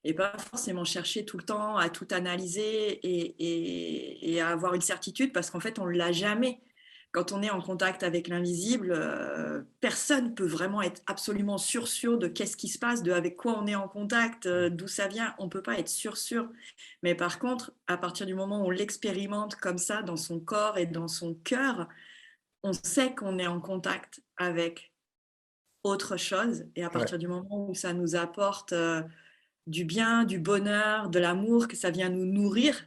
Speaker 1: et pas forcément chercher tout le temps à tout analyser et à avoir une certitude, parce qu'en fait, on ne l'a jamais. Quand on est en contact avec l'invisible, personne ne peut vraiment être absolument sûr de qu'est-ce qui se passe, de avec quoi on est en contact, d'où ça vient. On ne peut pas être sûr. Mais par contre, à partir du moment où on l'expérimente comme ça dans son corps et dans son cœur, on sait qu'on est en contact avec autre chose. Et à partir du moment où ça nous apporte du bien, du bonheur, de l'amour, que ça vient nous nourrir,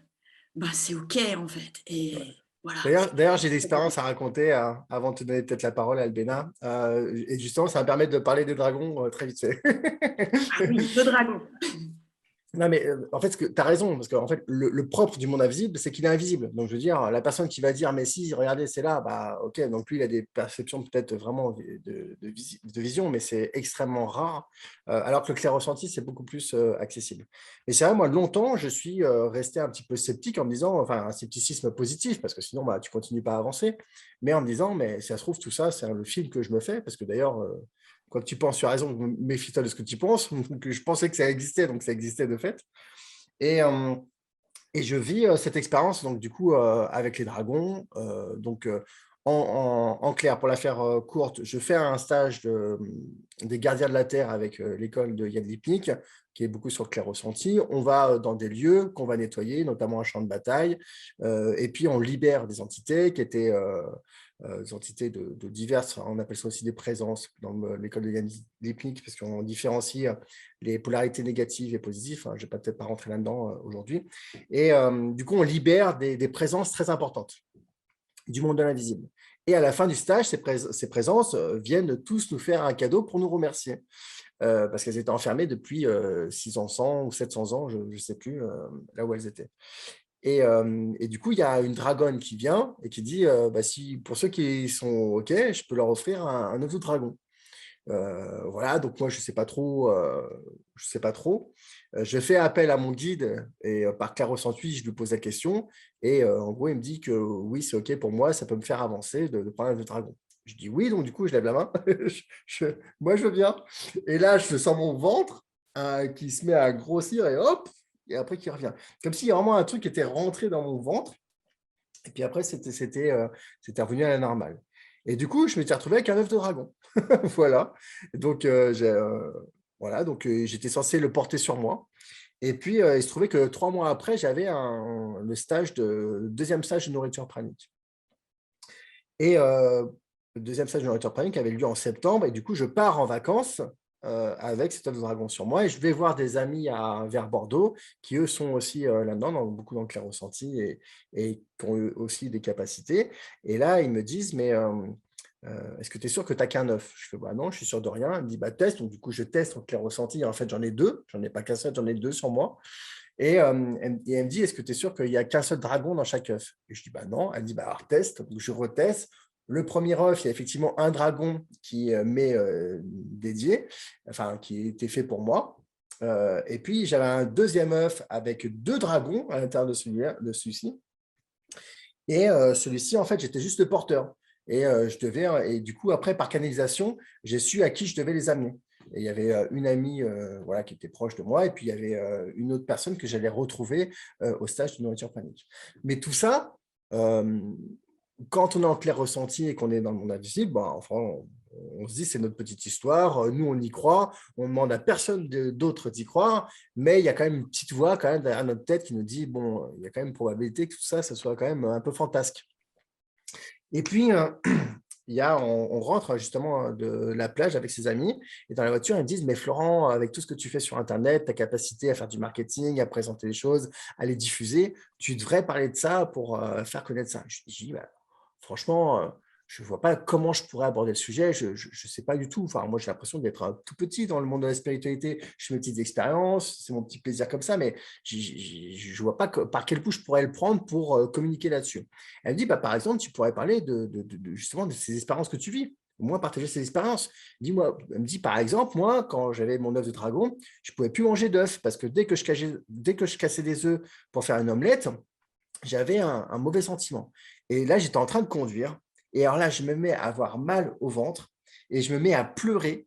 Speaker 1: bah, c'est OK en fait. Et voilà.
Speaker 2: D'ailleurs, j'ai l'expérience à raconter avant de te donner peut-être la parole, Albena. Et justement, ça va me permettre de parler des dragons très vite fait.
Speaker 1: Ah oui, le dragon.
Speaker 2: Non, mais en fait, tu as raison, parce que en fait, le propre du monde invisible, c'est qu'il est invisible. Donc, je veux dire, la personne qui va dire, mais si, regardez, c'est là, bah, ok, donc lui, il a des perceptions peut-être vraiment de vision, mais c'est extrêmement rare, alors que le clair ressenti, c'est beaucoup plus accessible. Mais c'est vrai, moi, longtemps, je suis resté un petit peu sceptique en me disant, enfin, un scepticisme positif, parce que sinon, bah, tu continues pas à avancer, mais en me disant, mais si ça se trouve, tout ça, c'est le film que je me fais, parce que d'ailleurs, quoi que tu penses, tu as raison, méfie-toi de ce que tu penses. Donc, je pensais que ça existait, donc ça existait de fait. Et Et je vis cette expérience, donc du coup, avec les dragons. En clair, pour la faire courte, je fais un stage des gardiens de la Terre avec l'école de Yann Lipnik, qui est beaucoup sur le clair ressenti. On va dans des lieux qu'on va nettoyer, notamment un champ de bataille, et puis on libère des entités qui étaient des entités de diverses, on appelle ça aussi des présences dans l'école de Yann Lipnik, parce qu'on différencie les polarités négatives et positives. Je ne vais peut-être pas rentrer là-dedans aujourd'hui. Et du coup, on libère des présences très importantes du monde de l'invisible. Et à la fin du stage, ces présences viennent tous nous faire un cadeau pour nous remercier, parce qu'elles étaient enfermées depuis 600 ou 700 ans, je ne sais plus là où elles étaient. Et du coup, il y a une dragonne qui vient et qui dit si, pour ceux qui sont OK, je peux leur offrir un œuf de dragon. Voilà, donc moi, je ne sais pas trop. Je fais appel à mon guide et par clair-ressenti, je lui pose la question. Et en gros, il me dit que oui, c'est OK pour moi, ça peut me faire avancer de prendre un œuf de dragon. Je dis oui, donc du coup, je lève la main. Moi, je veux bien. Et là, je sens mon ventre qui se met à grossir et hop, et après qui revient. Comme s'il y a vraiment un truc qui était rentré dans mon ventre. Et puis après, c'était revenu à la normale. Et du coup, je m'étais retrouvé avec un œuf de dragon. Voilà. Donc, j'étais censé le porter sur moi. Et puis, il se trouvait que 3 mois après, j'avais le deuxième stage de nourriture pranique. Et le deuxième stage de nourriture pranique avait lieu en septembre. Et du coup, je pars en vacances avec cet œuf de dragon sur moi. Et je vais voir des amis vers Bordeaux qui, eux, sont aussi là-dedans, beaucoup dans le clair ressenti et qui ont aussi des capacités. Et là, ils me disent, mais est-ce que tu es sûr que tu n'as qu'un œuf? Je fais, bah non, je suis sûr de rien. Elle me dit, bah teste. Donc, du coup, je teste en clair ressenti. Et en fait, j'en ai 2. J'en ai pas qu'un seul, j'en ai 2 sur moi. Et elle me dit, est-ce que tu es sûr qu'il n'y a qu'un seul dragon dans chaque œuf? Et je dis, bah non. Elle me dit, bah alors teste. Donc, je reteste. Le premier œuf, il y a effectivement un dragon qui m'est dédié, enfin, qui était fait pour moi. Et puis, j'avais un deuxième œuf avec 2 dragons à l'intérieur de celui-ci. Et celui-ci, en fait, j'étais juste le porteur. Et du coup, après, par canalisation, j'ai su à qui je devais les amener. Et il y avait une amie qui était proche de moi, et puis il y avait une autre personne que j'allais retrouver au stage de nourriture panique. Mais tout ça, quand on est en clair ressenti et qu'on est dans le monde invisible, on se dit c'est notre petite histoire, nous on y croit, on ne demande à personne d'autre d'y croire, mais il y a quand même une petite voix quand même derrière notre tête qui nous dit, bon, il y a quand même une probabilité que tout ça, ça soit quand même un peu fantasque. Et puis, on rentre justement de la plage avec ses amis et dans la voiture, ils me disent, mais Florent, avec tout ce que tu fais sur Internet, ta capacité à faire du marketing, à présenter les choses, à les diffuser, tu devrais parler de ça pour faire connaître ça. Je dis, bah, franchement, je ne vois pas comment je pourrais aborder le sujet. Je ne sais pas du tout. Enfin, moi, j'ai l'impression d'être tout petit dans le monde de la spiritualité. Je fais mes petites expériences, c'est mon petit plaisir comme ça, mais je ne vois pas par quel bout je pourrais le prendre pour communiquer là-dessus. Elle me dit, bah, par exemple, tu pourrais parler justement de ces expériences que tu vis. Au moins, partager ces expériences. Elle me dit, par exemple, moi, quand j'avais mon œuf de dragon, je ne pouvais plus manger d'œufs parce que dès que je cassais des œufs pour faire une omelette, j'avais un mauvais sentiment. Et là, j'étais en train de conduire. Et alors là, je me mets à avoir mal au ventre et je me mets à pleurer,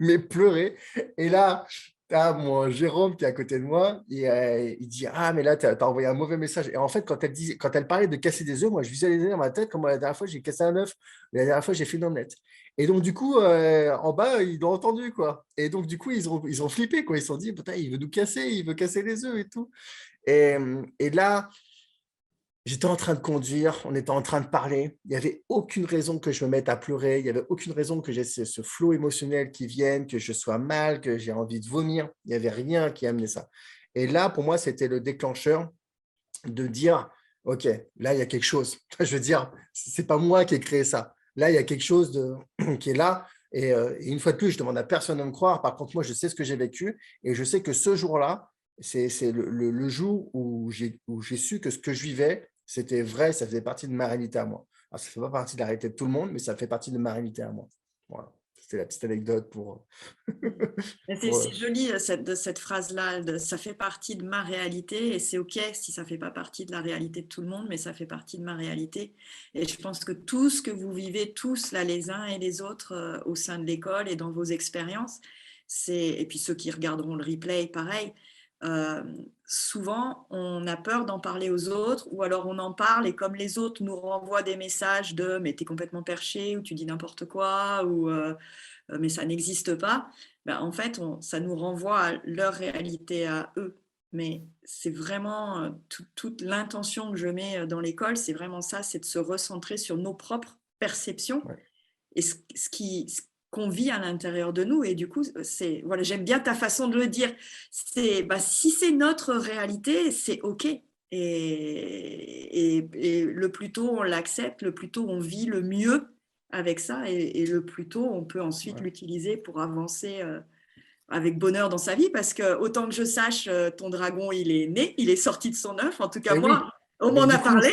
Speaker 2: mais pleurer. Et là, mon Jérôme qui est à côté de moi, il dit, ah, mais là, tu as envoyé un mauvais message. Et en fait, quand elle parlait de casser des œufs, moi, je visualisais dans ma tête comme la dernière fois, j'ai cassé un œuf, la dernière fois, j'ai fait une omelette. Et donc, du coup, en bas, ils l'ont entendu, quoi. Et donc, du coup, ils ont flippé, quoi. Ils se sont dit, putain, il veut nous casser, il veut casser les œufs et tout. Et là, j'étais en train de conduire, on était en train de parler. Il n'y avait aucune raison que je me mette à pleurer. Il n'y avait aucune raison que j'ai ce flot émotionnel qui vienne, que je sois mal, que j'ai envie de vomir. Il n'y avait rien qui amenait ça. Et là, pour moi, c'était le déclencheur de dire, OK, là, il y a quelque chose. Je veux dire, ce n'est pas moi qui ai créé ça. Là, il y a quelque chose qui est là. Et une fois de plus, je demande à personne de me croire. Par contre, moi, je sais ce que j'ai vécu. Et je sais que ce jour-là, c'est le jour où j'ai su que ce que je vivais, c'était vrai, ça faisait partie de ma réalité à moi. Alors, ça ne fait pas partie de la réalité de tout le monde, mais ça fait partie de ma réalité à moi. Voilà. C'était la petite anecdote pour…
Speaker 1: C'est joli cette phrase-là, ça fait partie de ma réalité et c'est OK si ça ne fait pas partie de la réalité de tout le monde, mais ça fait partie de ma réalité. Et je pense que tout ce que vous vivez tous, là, les uns et les autres, au sein de l'école et dans vos expériences, et puis ceux qui regarderont le replay, pareil, souvent, on a peur d'en parler aux autres, ou alors on en parle et comme les autres nous renvoient des messages de « mais t'es complètement perché » ou « tu dis n'importe quoi » ou « mais ça n'existe pas », ben, en fait, ça nous renvoie à leur réalité à eux. Mais c'est vraiment toute l'intention que je mets dans l'école, c'est vraiment ça, c'est de se recentrer sur nos propres perceptions
Speaker 2: Ouais.
Speaker 1: et ce qu'on vit à l'intérieur de nous. Et du coup, voilà, j'aime bien ta façon de le dire. Si c'est notre réalité, c'est OK. Et le plus tôt on l'accepte, le plus tôt on vit le mieux avec ça. Et le plus tôt on peut ensuite l'utiliser pour avancer avec bonheur dans sa vie. Parce que autant que je sache, ton dragon, il est né, il est sorti de son œuf. En tout cas,
Speaker 2: Et oui.
Speaker 1: on m'en a parlé.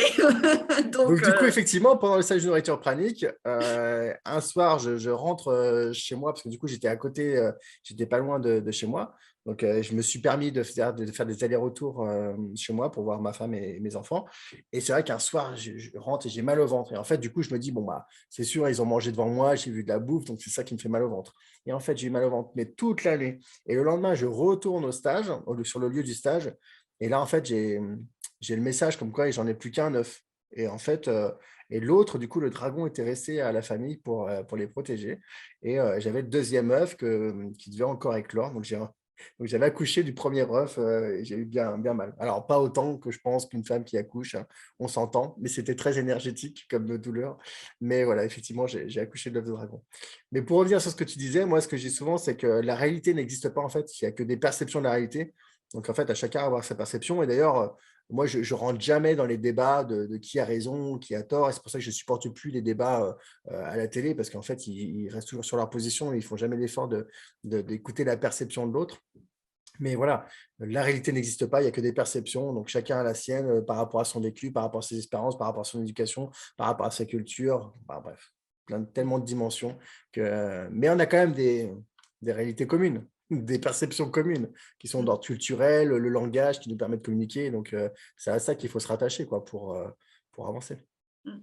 Speaker 2: Donc, du coup, effectivement, pendant le stage de nourriture pranique, un soir, je rentre chez moi parce que du coup, j'étais à côté, j'étais pas loin de chez moi. Donc, je me suis permis de faire des allers-retours chez moi pour voir ma femme et mes enfants. Et c'est vrai qu'un soir, je rentre et j'ai mal au ventre. Et en fait, du coup, je me dis, bon, bah, c'est sûr, ils ont mangé devant moi, j'ai vu de la bouffe, donc c'est ça qui me fait mal au ventre. Et en fait, j'ai eu mal au ventre, mais toute la nuit. Et le lendemain, je retourne au stage, sur le lieu du stage. Et là, en fait, j'ai le message comme quoi j'en ai plus qu'un œuf. Et en fait, et l'autre, du coup, le dragon était resté à la famille pour les protéger. Et j'avais le deuxième œuf qui devait encore éclore. Donc, j'avais accouché du premier œuf et j'ai eu bien, bien mal. Alors, pas autant que je pense qu'une femme qui accouche, hein, on s'entend, mais c'était très énergétique comme douleur. Mais voilà, effectivement, j'ai accouché de l'œuf de dragon. Mais pour revenir sur ce que tu disais, moi, ce que je dis souvent, c'est que la réalité n'existe pas, en fait. Il n'y a que des perceptions de la réalité. Donc, en fait, à chacun avoir sa perception. Et d'ailleurs, moi, je ne rentre jamais dans les débats de qui a raison, qui a tort. Et c'est pour ça que je ne supporte plus les débats à la télé, parce qu'en fait, ils restent toujours sur leur position et ils ne font jamais l'effort d'écouter la perception de l'autre. Mais voilà, la réalité n'existe pas, il n'y a que des perceptions. Donc, chacun a la sienne par rapport à son vécu, par rapport à ses expériences, par rapport à son éducation, par rapport à sa culture. Enfin, bref, tellement de dimensions. Mais on a quand même des réalités communes, des perceptions communes qui sont d'ordre culturel, le langage qui nous permet de communiquer. Donc, c'est à ça qu'il faut se rattacher quoi, pour avancer.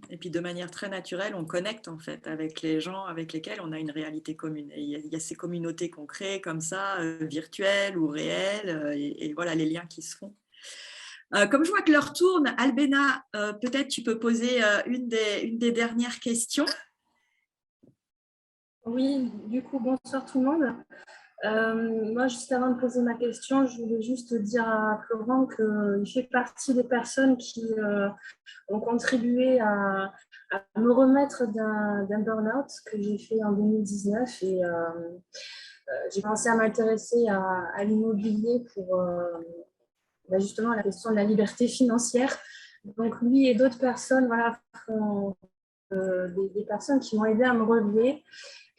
Speaker 1: Et puis de manière très naturelle, on connecte en fait avec les gens avec lesquels on a une réalité commune. Et il y a ces communautés qu'on crée comme ça, virtuelles ou réelles, et voilà les liens qui se font. Comme je vois que l'heure tourne, Albena, peut-être tu peux poser une des dernières questions.
Speaker 6: Oui, du coup, bonsoir tout le monde. Moi, juste avant de poser ma question, je voulais juste dire à Florent qu'il fait partie des personnes qui ont contribué à me remettre d'un burn-out que j'ai fait en 2019. Et j'ai commencé à m'intéresser à l'immobilier pour justement la question de la liberté financière. Donc, lui et d'autres personnes voilà, font des personnes qui m'ont aidé à me relever.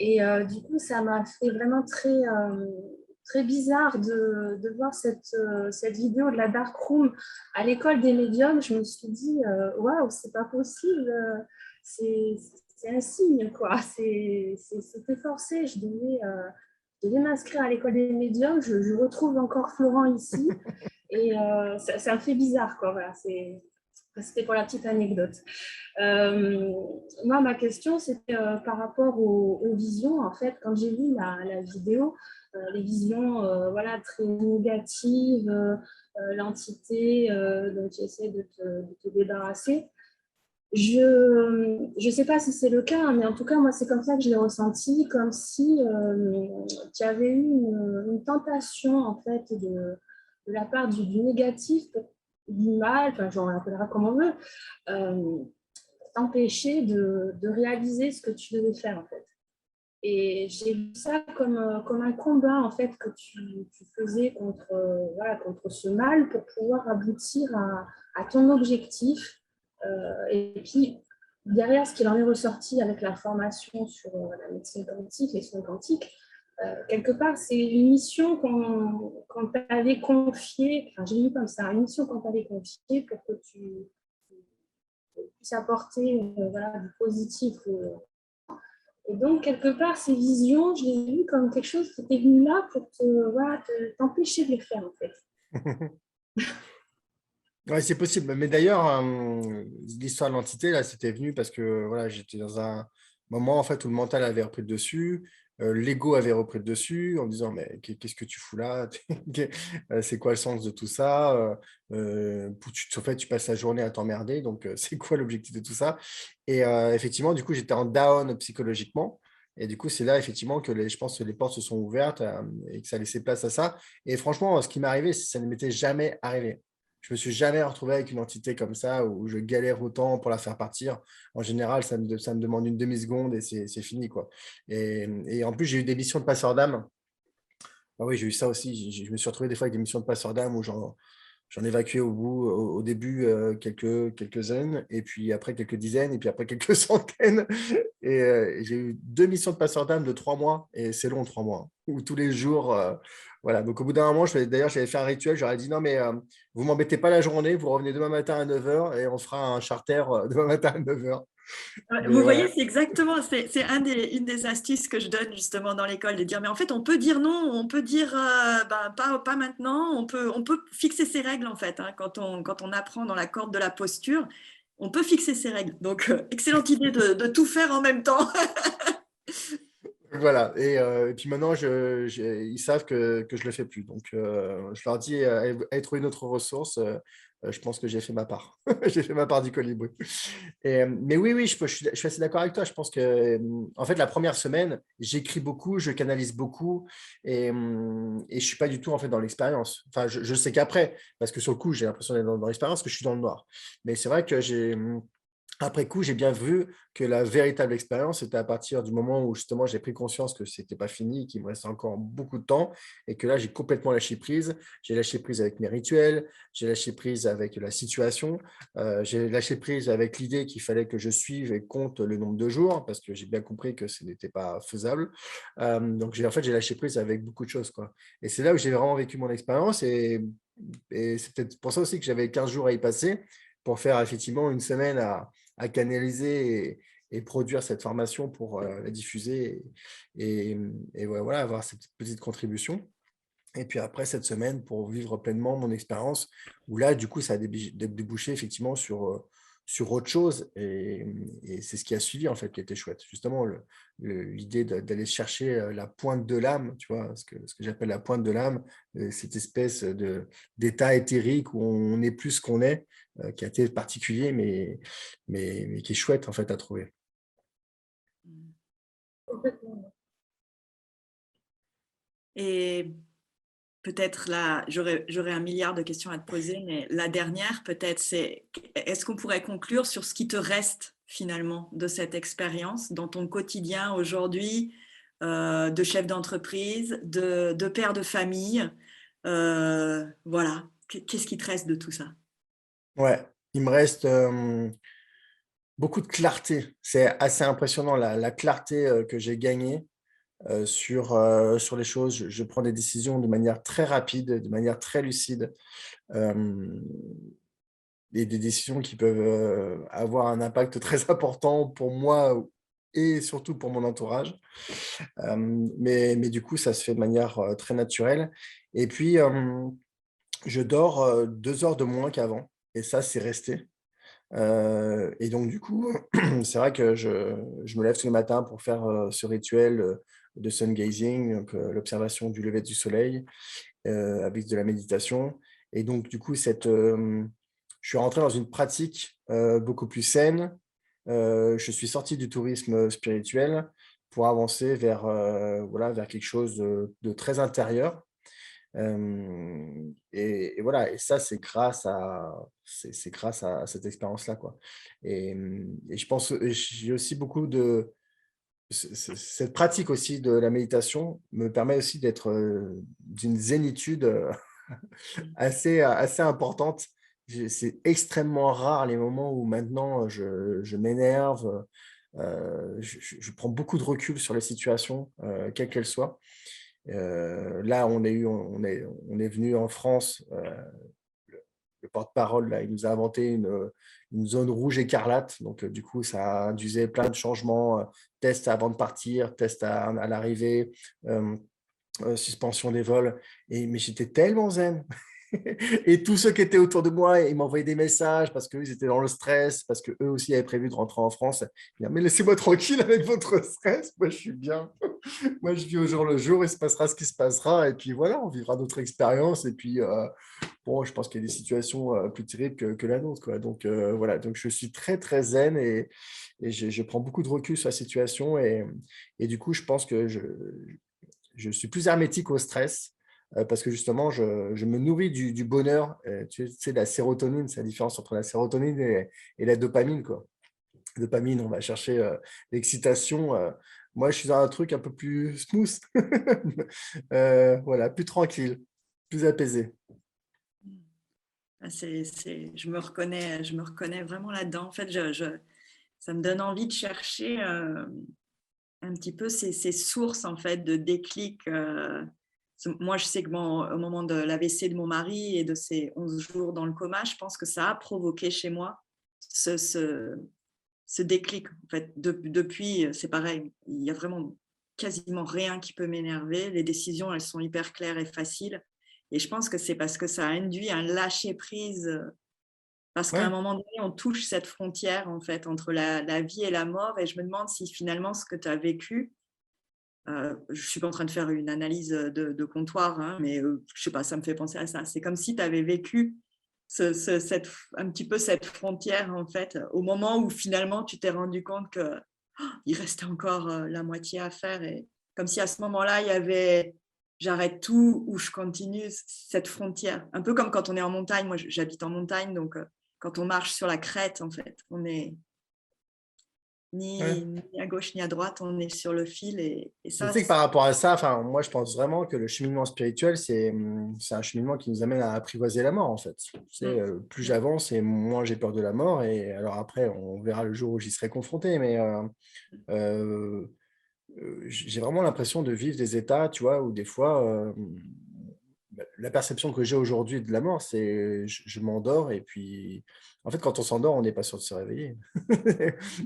Speaker 6: Et du coup, ça m'a fait vraiment très bizarre de voir cette vidéo de la Dark Room à l'école des médiums. Je me suis dit, waouh, c'est pas possible, c'est un signe, quoi. C'était forcé, je devais m'inscrire à l'école des médiums. Je retrouve encore Florent ici et ça me fait bizarre, quoi. Voilà, c'était pour la petite anecdote. Moi, ma question, c'était par rapport aux visions. En fait, quand j'ai vu la vidéo, les visions voilà, très négatives, l'entité dont tu essaies de te débarrasser, je ne sais pas si c'est le cas, mais en tout cas, moi, c'est comme ça que je l'ai ressenti, comme si tu avais eu une tentation, en fait, de la part du négatif, du mal, enfin, j'en appellera comme on veut, t'empêcher de réaliser ce que tu devais faire, en fait. Et j'ai vu ça comme un combat, en fait, que tu faisais contre ce mal pour pouvoir aboutir à ton objectif. Et puis, derrière, ce qu'il en est ressorti avec la formation sur la médecine quantique, les soins quantiques, quelque part, c'est une mission qu'on t'avait confiée, enfin, j'ai vu comme ça, une mission qu'on t'avait confiée pour que tu puisses apporter voilà, du positif. Et donc, quelque part, ces visions, je les ai vues comme quelque chose qui était venu là pour t'empêcher de les faire, en fait.
Speaker 2: Oui, c'est possible. Mais d'ailleurs, l'histoire de l'entité, là, c'était venu parce que voilà, j'étais dans moment en fait où le mental avait repris le dessus, l'ego avait repris le dessus en me disant mais qu'est-ce que tu fous là? C'est quoi le sens de tout ça? En fait, tu passes la journée à t'emmerder, donc c'est quoi l'objectif de tout ça? Et effectivement, du coup, j'étais en down psychologiquement. Et du coup, c'est là effectivement que je pense que les portes se sont ouvertes et que ça a laissé place à ça. Et franchement, ce qui m'est arrivé, ça ne m'était jamais arrivé. Je me suis jamais retrouvé avec une entité comme ça où je galère autant pour la faire partir. En général, ça me demande une demi-seconde et c'est fini, quoi. Et en plus, j'ai eu des missions de passeur d'âme. Ah oui, j'ai eu ça aussi. Je me suis retrouvé des fois avec des missions de passeur d'âme où j'en évacuais au début quelques-unes, et puis après quelques dizaines, et puis après quelques centaines. Et j'ai eu 2 missions de passeur d'âme de 3 mois, et c'est long, 3 mois, où tous les jours. Voilà. Donc au bout d'un moment, d'ailleurs, j'avais fait un rituel. J'aurais dit non, mais vous ne m'embêtez pas la journée, vous revenez demain matin à 9h et on fera un charter demain matin à 9h. Mais
Speaker 1: Vous
Speaker 2: voilà.
Speaker 1: voyez, c'est exactement, c'est une des astuces que je donne justement dans l'école, de dire, mais en fait, on peut dire non, on peut dire ben, pas maintenant, on peut fixer ses règles en fait, hein, quand on apprend dans la corde de la posture, on peut fixer ses règles. Donc, excellente idée de tout faire en même temps.
Speaker 2: Voilà, et puis maintenant, ils savent que je ne le fais plus. Donc, je leur dis, allez trouver une autre ressource. Je pense que j'ai fait ma part. J'ai fait ma part du colibri. Mais oui, oui, je suis assez d'accord avec toi. Je pense que, en fait, la première semaine, j'écris beaucoup, je canalise beaucoup et je ne suis pas du tout en fait, dans l'expérience. Enfin, je sais qu'après, parce que sur le coup, j'ai l'impression d'être dans l'expérience, que je suis dans le noir. Mais c'est vrai que après coup, j'ai bien vu que la véritable expérience, c'était à partir du moment où justement j'ai pris conscience que ce n'était pas fini, qu'il me restait encore beaucoup de temps et que là, j'ai complètement lâché prise. J'ai lâché prise avec mes rituels, j'ai lâché prise avec la situation, j'ai lâché prise avec l'idée qu'il fallait que je suive et compte le nombre de jours parce que j'ai bien compris que ce n'était pas faisable. Donc, en fait, j'ai lâché prise avec beaucoup de choses, quoi. Et c'est là où j'ai vraiment vécu mon expérience et c'est peut-être pour ça aussi que j'avais 15 jours à y passer pour faire effectivement une semaine à canaliser et produire cette formation pour la diffuser et ouais, voilà, avoir cette petite contribution. Et puis après cette semaine, pour vivre pleinement mon expérience, où là, du coup, ça a débouché effectivement sur autre chose. Et c'est ce qui a suivi, en fait, qui était chouette. Justement, l'idée d'aller chercher la pointe de l'âme, tu vois, ce que j'appelle la pointe de l'âme, cette espèce d'état éthérique où on est plus qu'on est, qui a été particulier, mais qui est chouette, en fait, à trouver.
Speaker 6: Complètement.
Speaker 1: Et peut-être là, j'aurais un milliard de questions à te poser, mais la dernière, peut-être, c'est est-ce qu'on pourrait conclure sur ce qui te reste finalement de cette expérience dans ton quotidien aujourd'hui, de chef d'entreprise, de père de famille, voilà. Qu'est-ce qui te reste de tout ça?
Speaker 2: Ouais, il me reste beaucoup de clarté. C'est assez impressionnant la clarté que j'ai gagnée sur les choses. Je prends des décisions de manière très rapide, de manière très lucide, euh, et des décisions qui peuvent avoir un impact très important pour moi et surtout pour mon entourage. Mais du coup, ça se fait de manière très naturelle. Et puis, je dors 2 heures de moins qu'avant. Et ça, c'est resté. Et donc, du coup, c'est vrai que je me lève tous les matins pour faire ce rituel de sun gazing, donc l'observation du lever du soleil, avec de la méditation. Et donc, du coup, je suis rentré dans une pratique beaucoup plus saine. Je suis sorti du tourisme spirituel pour avancer voilà, vers quelque chose de très intérieur. Et voilà, et ça, c'est grâce à cette expérience-là, quoi. Et je pense, j'ai aussi beaucoup cette pratique aussi de la méditation me permet aussi d'être d'une zénitude assez importante. C'est extrêmement rare les moments où maintenant je m'énerve, je prends beaucoup de recul sur les situations, quelles qu'elles soient. Là, on est venu en France, le porte-parole, là, il nous a inventé une zone rouge écarlate. Donc, du coup, ça induisait plein de changements, tests avant de partir, tests à l'arrivée, suspension des vols. Mais j'étais tellement zen. Et tous ceux qui étaient autour de moi, ils m'envoyaient des messages parce qu'eux, ils étaient dans le stress, parce qu'eux aussi avaient prévu de rentrer en France. Ils disaient, mais laissez-moi tranquille avec votre stress. Moi, je suis bien. Moi, je vis au jour le jour. Il se passera ce qui se passera. Et puis voilà, on vivra notre expérience. Et puis, bon, je pense qu'il y a des situations plus terribles que la nôtre, quoi. Donc, voilà. Donc, je suis très, très zen et je prends beaucoup de recul sur la situation. Et du coup, je pense que je suis plus hermétique au stress parce que justement, je me nourris du bonheur. Tu sais, la sérotonine, c'est la différence entre la sérotonine et la dopamine, quoi. La dopamine, on va chercher l'excitation. Moi, je suis dans un truc un peu plus smooth. Voilà, plus tranquille, plus apaisé.
Speaker 1: Je me reconnais vraiment là-dedans. En fait, ça me donne envie de chercher un petit peu ces sources en fait de déclic. Moi, je sais que au moment de l'AVC de mon mari et de ces 11 jours dans le coma, je pense que ça a provoqué chez moi ce déclic. En fait, depuis, c'est pareil, il y a vraiment quasiment rien qui peut m'énerver. Les décisions, elles sont hyper claires et faciles. Et je pense que c'est parce que ça induit un lâcher-prise. Parce qu'à un
Speaker 2: Ouais.
Speaker 1: moment donné, on touche cette frontière en fait, entre la vie et la mort. Et je me demande si finalement ce que tu as vécu, je ne suis pas en train de faire une analyse de comptoir, hein, mais je ne sais pas, ça me fait penser à ça. C'est comme si tu avais vécu un petit peu cette frontière en fait, au moment où finalement tu t'es rendu compte qu'il restait encore la moitié à faire. Et comme si à ce moment-là, il y avait j'arrête tout ou je continue cette frontière. Un peu comme quand on est en montagne. Moi, j'habite en montagne, donc quand on marche sur la crête, en fait, on est
Speaker 2: Ouais.
Speaker 1: ni à gauche ni à droite, on est sur le fil. Et
Speaker 2: Mais tu
Speaker 1: ça,
Speaker 2: sais que par rapport à ça, enfin, moi, je pense vraiment que le cheminement spirituel, c'est un cheminement qui nous amène à apprivoiser la mort, en fait. Tu sais, plus j'avance et moins j'ai peur de la mort. Et alors après, on verra le jour où j'y serai confronté. Mais euh, j'ai vraiment l'impression de vivre des états, tu vois, où des fois, la perception que j'ai aujourd'hui de la mort, c'est je m'endors et puis, en fait, quand on s'endort, on n'est pas sûr de se réveiller.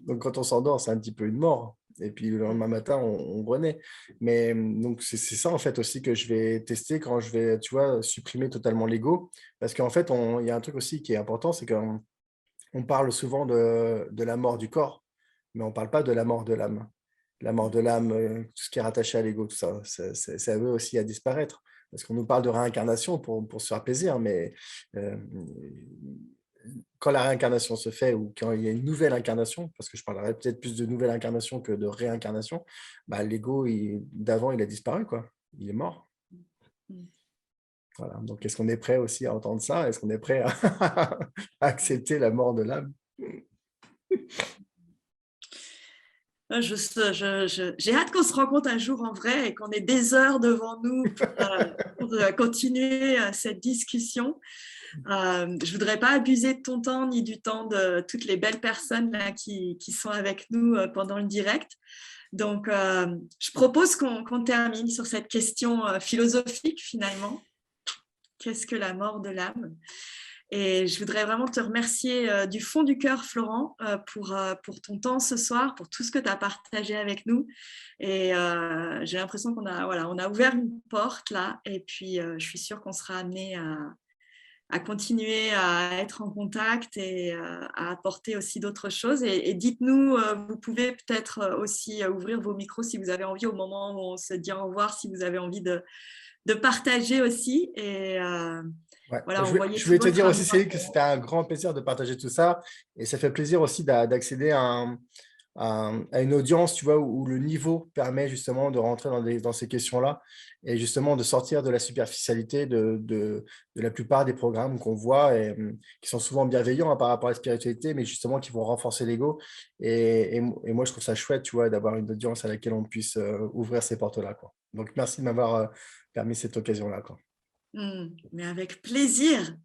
Speaker 2: Donc, quand on s'endort, c'est un petit peu une mort. Et puis, le lendemain matin, on renaît. Mais donc, c'est ça, en fait, aussi que je vais tester quand je vais, tu vois, supprimer totalement l'ego. Parce qu'en fait, il y a un truc aussi qui est important, c'est qu'on parle souvent de la mort du corps, mais on ne parle pas de la mort de l'âme. La mort de l'âme, tout ce qui est rattaché à l'ego, tout ça, ça veut aussi à disparaître. Parce qu'on nous parle de réincarnation pour se faire plaisir, mais euh, quand la réincarnation se fait ou quand il y a une nouvelle incarnation, parce que je parlerai peut-être plus de nouvelle incarnation que de réincarnation, bah, l'ego d'avant, il a disparu, quoi. Il est mort. Voilà. Donc, est-ce qu'on est prêt aussi à entendre ça? Est-ce qu'on est prêt à accepter la mort de l'âme?
Speaker 1: J'ai hâte qu'on se rencontre un jour en vrai et qu'on ait des heures devant nous pour continuer cette discussion. Je ne voudrais pas abuser de ton temps ni du temps de toutes les belles personnes là, qui sont avec nous pendant le direct. Donc, je propose qu'on termine sur cette question philosophique finalement. Qu'est-ce que la mort de l'âme? Et je voudrais vraiment te remercier du fond du cœur, Florent, pour ton temps ce soir, pour tout ce que tu as partagé avec nous. Et j'ai l'impression qu'on a, voilà, on a ouvert une porte là. Et puis, je suis sûre qu'on sera amené à continuer à être en contact et à apporter aussi d'autres choses. Et dites-nous, vous pouvez peut-être aussi ouvrir vos micros si vous avez envie au moment où on se dit au revoir, si vous avez envie de partager aussi. Et
Speaker 2: Ouais.
Speaker 1: voilà, envoyer
Speaker 2: Je
Speaker 1: tout
Speaker 2: voulais te
Speaker 1: votre
Speaker 2: dire aussi,
Speaker 1: amour.
Speaker 2: Céline, que c'était un grand plaisir de partager tout ça. Et ça fait plaisir aussi d'accéder à une audience, tu vois, où le niveau permet justement de rentrer dans ces questions-là et justement de sortir de la superficialité de la plupart des programmes qu'on voit et qui sont souvent bienveillants par rapport à la spiritualité, mais justement qui vont renforcer l'ego. Et moi, je trouve ça chouette, tu vois, d'avoir une audience à laquelle on puisse ouvrir ces portes-là, quoi. Donc, merci de m'avoir permis cette occasion-là, quoi.
Speaker 1: Mais avec plaisir.